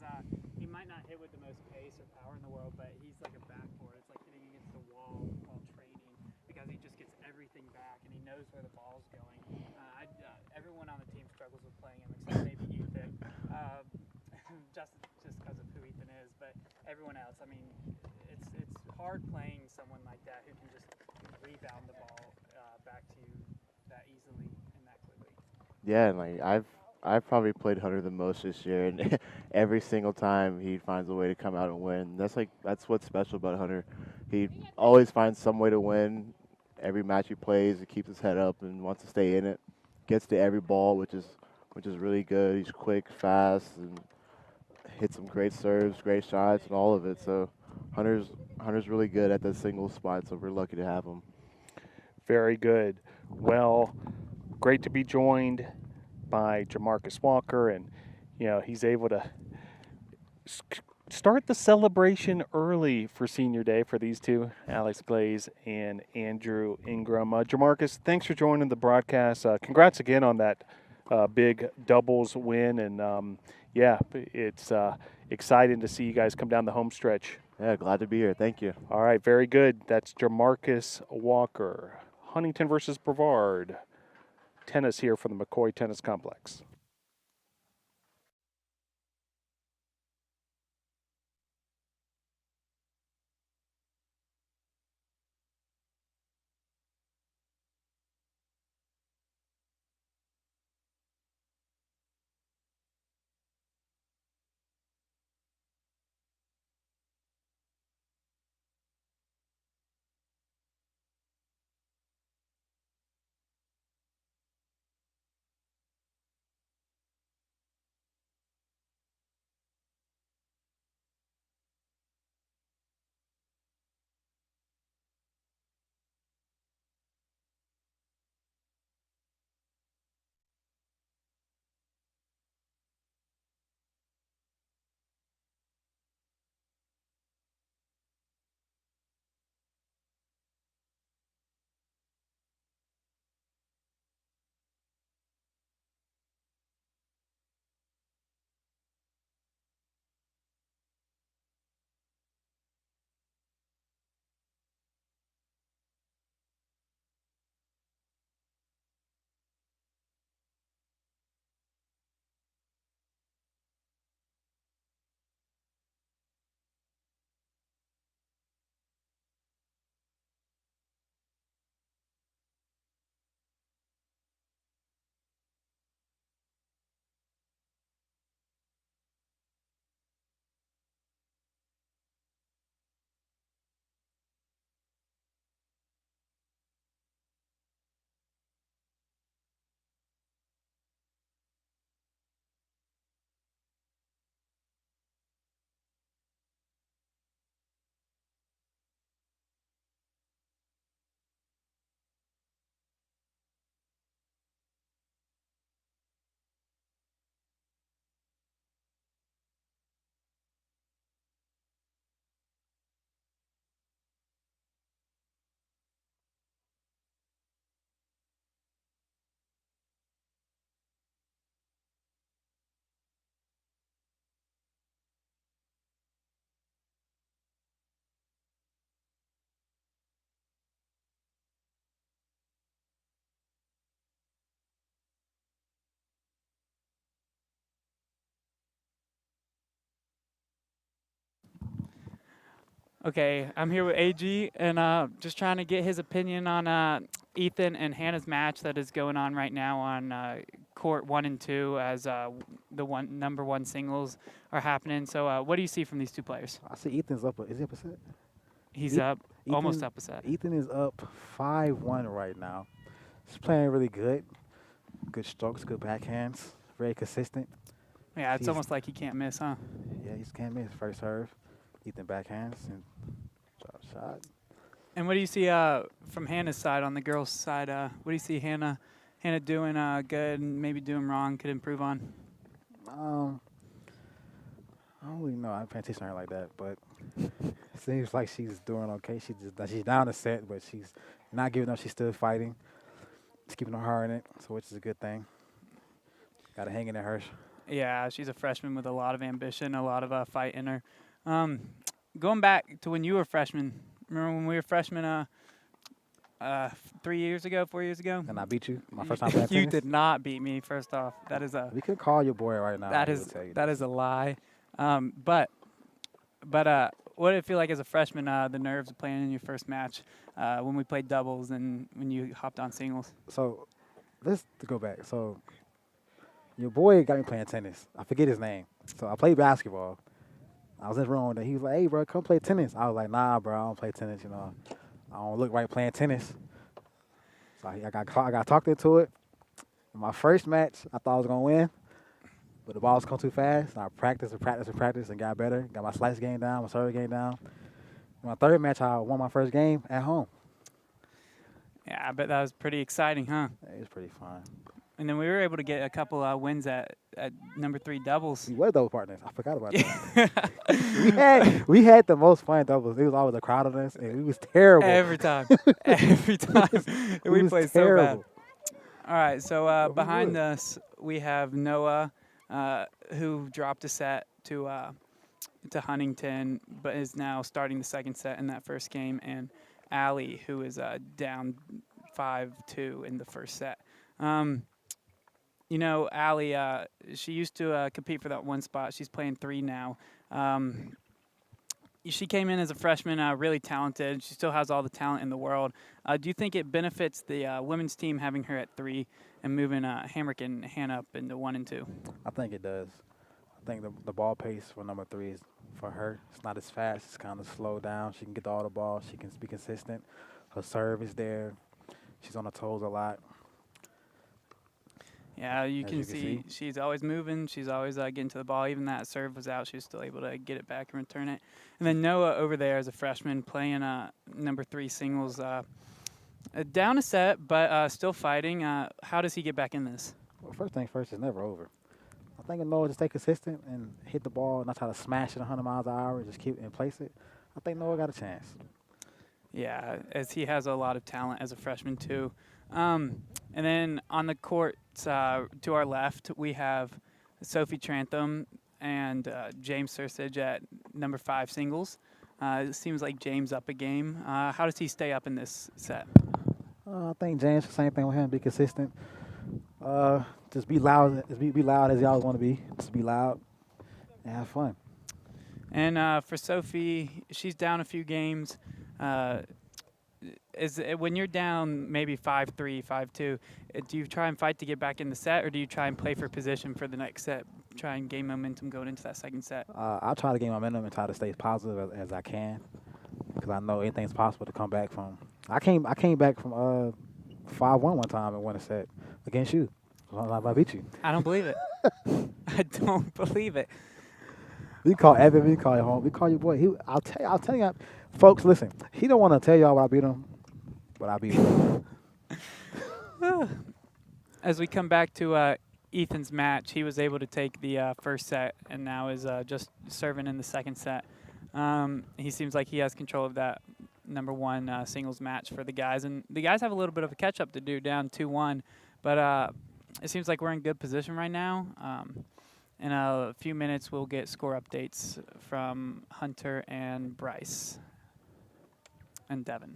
he might not hit with the most pace or power in the world, but he's like a backboard. It's like hitting against the wall while training because he just gets everything back and he knows where the ball's going. Everyone on the team struggles with playing him except maybe Ethan, just because of who Ethan is. But everyone else, I mean, it's hard playing someone like that who can just rebound the ball back to you that easily and that quickly. Yeah, and like I've probably played Hunter the most this year, and every single time he finds a way to come out and win. That's what's special about Hunter. He always finds some way to win. Every match he plays, he keeps his head up and wants to stay in it. Gets to every ball, which is really good. He's quick, fast, and hits some great serves, great shots, and all of it. So Hunter's really good at the single spot. So we're lucky to have him. Very good. Well, great to be joined by Jamarcus Walker, and he's able to start the celebration early for senior day for these two, Alex Glaze and Andrew Ingram. Jamarcus, thanks for joining the broadcast. Congrats again on that big doubles win, and it's exciting to see you guys come down the home stretch. Yeah, glad to be here. Thank you. All right, very good. That's Jamarcus Walker. Huntingdon versus Brevard. tennis here from the McCoy Tennis Complex. Okay, I'm here with AG and just trying to get his opinion on Ethan and Hannah's match that is going on right now on court 1 and 2 as the number one singles are happening. So what do you see from these two players? I see Ethan's up. Is he up a set? He's up, almost up a set. Ethan is up 5-1 right now. He's playing really good. Good strokes, good backhands, very consistent. Yeah, it's almost like he can't miss, huh? Yeah, he just can't miss. First serve, Ethan backhands, and drop shot. And what do you see from Hannah's side, on the girls' side? What do you see Hannah doing good and maybe doing wrong, could improve on? I don't really know. I can't teach her like that, but it seems like she's doing okay. She's down a set, but she's not giving up. She's still fighting. She's keeping her heart in it, so which is a good thing. Got to hang in there, Hirsch. Yeah, she's a freshman with a lot of ambition, a lot of fight in her. Going back to when you were a freshman, remember when we were freshmen 4 years ago? And I beat you my first time playing You tennis? did not beat me, first off. That is We could call your boy right now. that and he is would tell you that this. is a lie. But what did it feel like as a freshman, the nerves of playing in your first match when we played doubles and when you hopped on singles? So let's go back. So your boy got me playing tennis. I forget his name. So I played basketball. I was in the room one day. He was like, "Hey, bro, come play tennis." I was like, "Nah, bro, I don't play tennis. You know, I don't look right playing tennis." So I got talked into it. In my first match, I thought I was gonna win, but the balls come too fast. And I practiced and got better. Got my slice game down, my serve game down. In my third match, I won my first game at home. Yeah, I bet that was pretty exciting, huh? It was pretty fun. And then we were able to get a couple wins at number 3 doubles. We were double partners. I forgot about that. we had the most fun doubles. There was always a crowd on us, and it was terrible. Every time. Every time. We was played terrible. so bad. All right, so we behind would. us, we have Noah, who dropped a set to Huntingdon, but is now starting the second set in that first game, and Allie, who is down 5-2 in the first set. You know, Allie, she used to compete for that one spot. She's playing 3 now. She came in as a freshman, really talented. She still has all the talent in the world. Do you think it benefits the women's team having her at 3 and moving Hamrick and Hannah up into 1 and 2? I think it does. I think the ball pace for number 3 is for her. It's not as fast. It's kind of slowed down. She can get all the ball. She can be consistent. Her serve is there. She's on her toes a lot. Yeah, you As can you can see she's always moving. She's always getting to the ball. Even that serve was out, she was still able to get it back and return it. And then Noah over there as a freshman playing number 3 singles. Down a set, but still fighting. How does he get back in this? Well, first thing first, it's never over. I think Noah just stay consistent and hit the ball, not try to smash it 100 miles an hour, just keep it and place it. I think Noah got a chance. Yeah, as he has a lot of talent as a freshman too. And then on the court to our left, we have Sophie Trantham and James Cerseich at number 5 singles. It seems like James up a game. How does he stay up in this set? I think James, same thing with him, be consistent. Just be loud, be loud as y'all want to be. Just be loud and have fun. And for Sophie, she's down a few games. When you're down maybe 5-3, 5-2, do you try and fight to get back in the set, or do you try and play for position for the next set, try and gain momentum going into that second set? I'll try to gain momentum and try to stay as positive as I can, because I know anything's possible to come back from. I came back from 5-1 one time and won a set against you. I beat you. I don't believe it. I don't believe it. We call Evan. We call you home. We call your boy. I'll tell you, folks. Listen, he don't want to tell y'all what I beat him, but I beat him. As we come back to Ethan's match, he was able to take the first set and now is just serving in the second set. He seems like he has control of that number 1 singles match for the guys, and the guys have a little bit of a catch up to do, down 2-1, but it seems like we're in good position right now. In a few minutes, we'll get score updates from Hunter and Bryce and Devin.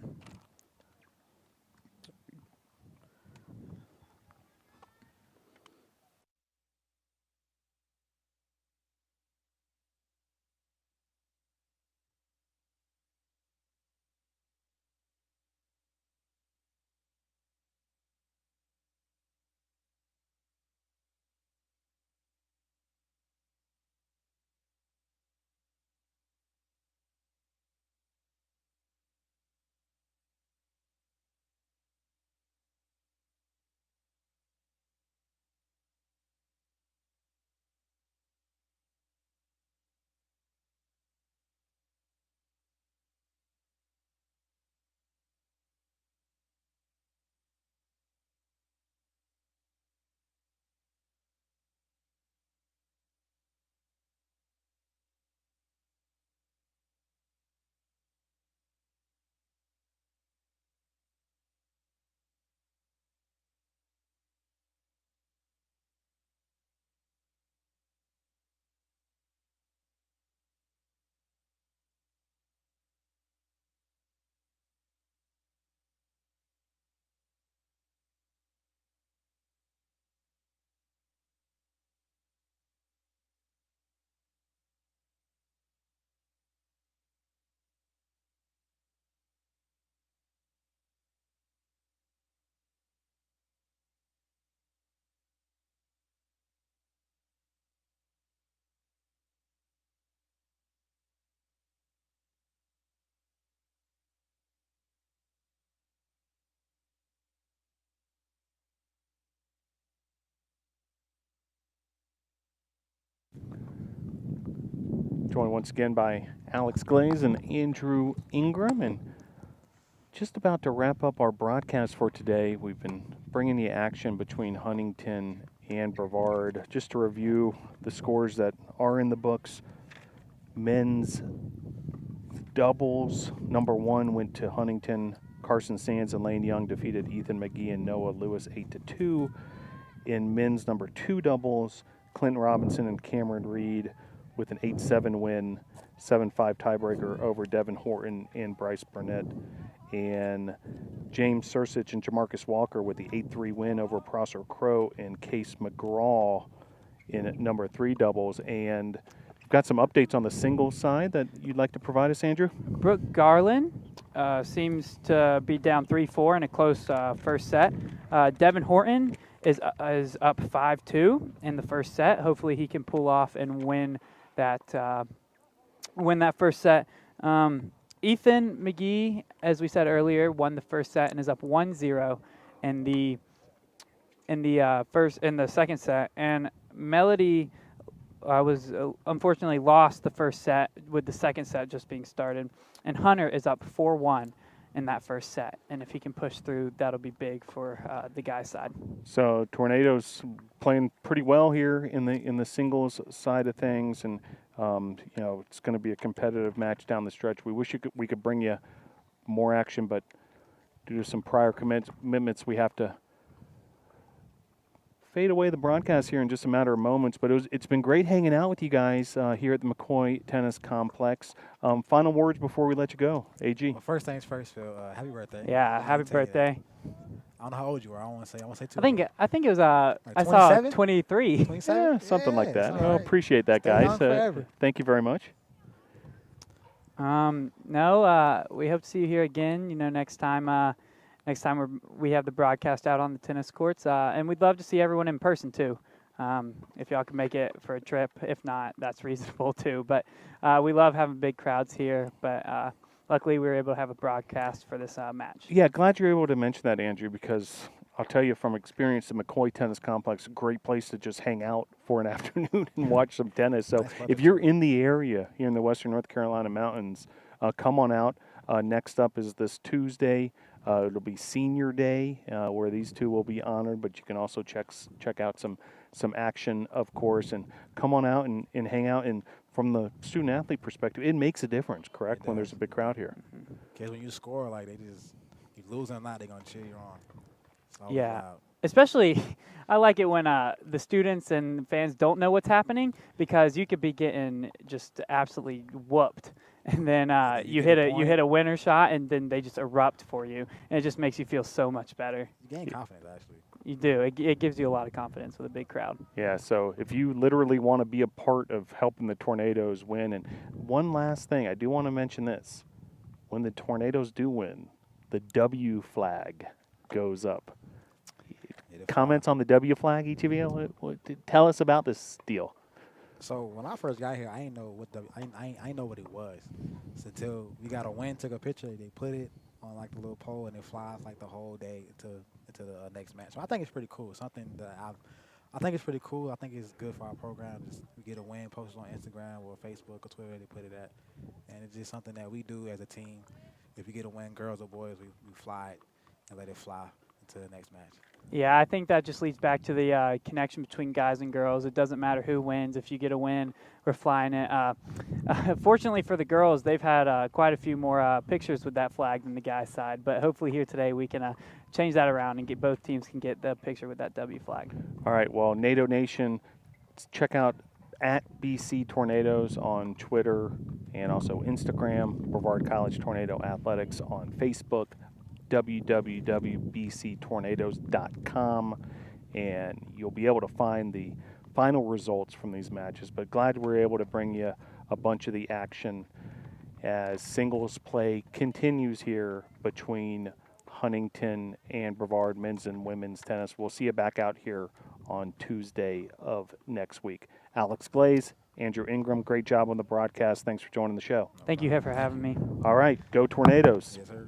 Joined once again by Alex Glaze and Andrew Ingram, and just about to wrap up our broadcast for today. We've been bringing the action between Huntingdon and Brevard. Just to review the scores that are in the books, men's doubles, number 1 went to Huntingdon. Carson Sands and Lane Young defeated Ethan Mcgee and Noah Lewis 8-2. In men's number 2 doubles, Clinton Robinson and Cameron Reed with an 8-7 win, 7-5 tiebreaker over Devin Horton and Bryce Burnett. And James Cerseich and Jamarcus Walker with the 8-3 win over Prosser Crow and Case McGraw in at number 3 doubles. And we've got some updates on the singles side that you'd like to provide us, Andrew? Brooke Garland seems to be down 3-4 in a close first set. Devin Horton is up 5-2 in the first set. Hopefully he can pull off and win that first set. Ethan Mcgee, as we said earlier, won the first set and is up 1-0 in the second set. And Melody was unfortunately lost the first set with the second set just being started. And Hunter is up 4-1 in that first set. And if he can push through, that'll be big for the guy's side. So Tornadoes playing pretty well here in the singles side of things, and it's going to be a competitive match down the stretch. We wish we could bring you more action, but due to some prior commitments, we have to fade away the broadcast here in just a matter of moments. But it's been great hanging out with you guys here at the McCoy Tennis Complex. Final words before we let you go, AG. Well, first things first, Phil. Happy birthday. Yeah, happy birthday. I don't know how old you are. I want to say two. I think it was Like I saw 27? 23. 27? Yeah, something like that. it's Well, all right. appreciate that, Stay guys. young forever. Thank you very much. No, we hope to see you here again. Next time we have the broadcast out on the tennis courts, and we'd love to see everyone in person too. If y'all can make it for a trip, if not, that's reasonable too. But we love having big crowds here. But luckily, we were able to have a broadcast for this match. Yeah, glad you're able to mention that, Andrew, because I'll tell you from experience, the McCoy Tennis Complex, a great place to just hang out for an afternoon and watch some tennis. So Nice weather, if you're in the area here in the Western North Carolina mountains, come on out. Next up is this Tuesday. It'll be Senior Day, where these two will be honored, but you can also check out some action, of course, and come on out and hang out. And from the student-athlete perspective, it makes a difference, correct, when there's a big crowd here? Because when you score, like, you lose or not, they're going to cheer you on. It's always Yeah. loud. Especially, I like it when the students and fans don't know what's happening, because you could be getting just absolutely whooped, and then you get hit a you hit a winner shot, and then they just erupt for you, and it just makes you feel so much better. You gain confidence, actually. You do. It gives you a lot of confidence with a big crowd. Yeah, so if you literally want to be a part of helping the Tornadoes win, and one last thing, I do want to mention this. When the Tornadoes do win, the W flag goes up. Comments on the W flag, each of you? Tell us about this deal. So when I first got here, I didn't know I didn't know what it was. So until we got a win, took a picture, they put it on like the little pole, and it flies like the whole day into the next match. So I think it's pretty cool. Something that I think it's pretty cool. I think it's good for our program. Just we get a win, post it on Instagram or Facebook or Twitter, they put it at, and it's just something that we do as a team. If we get a win, girls or boys, we fly it and let it fly into the next match. Yeah, I think that just leads back to the connection between guys and girls. It doesn't matter who wins. If you get a win, we're flying it. Fortunately for the girls, they've had quite a few more pictures with that flag than the guys' side. But hopefully here today we can change that around and get both teams can get the picture with that W flag. All right, well, NATO Nation, check out at BC Tornadoes on Twitter and also Instagram, Brevard College Tornado Athletics on Facebook, www.bctornadoes.com, and you'll be able to find the final results from these matches. But glad we're able to bring you a bunch of the action as singles play continues here between Huntingdon and Brevard men's and women's tennis. We'll see you back out here on Tuesday of next week. Alex Glaze, Andrew Ingram, great job on the broadcast. Thanks for joining the show. Thank you for having me. All right, go Tornadoes. Yes, sir.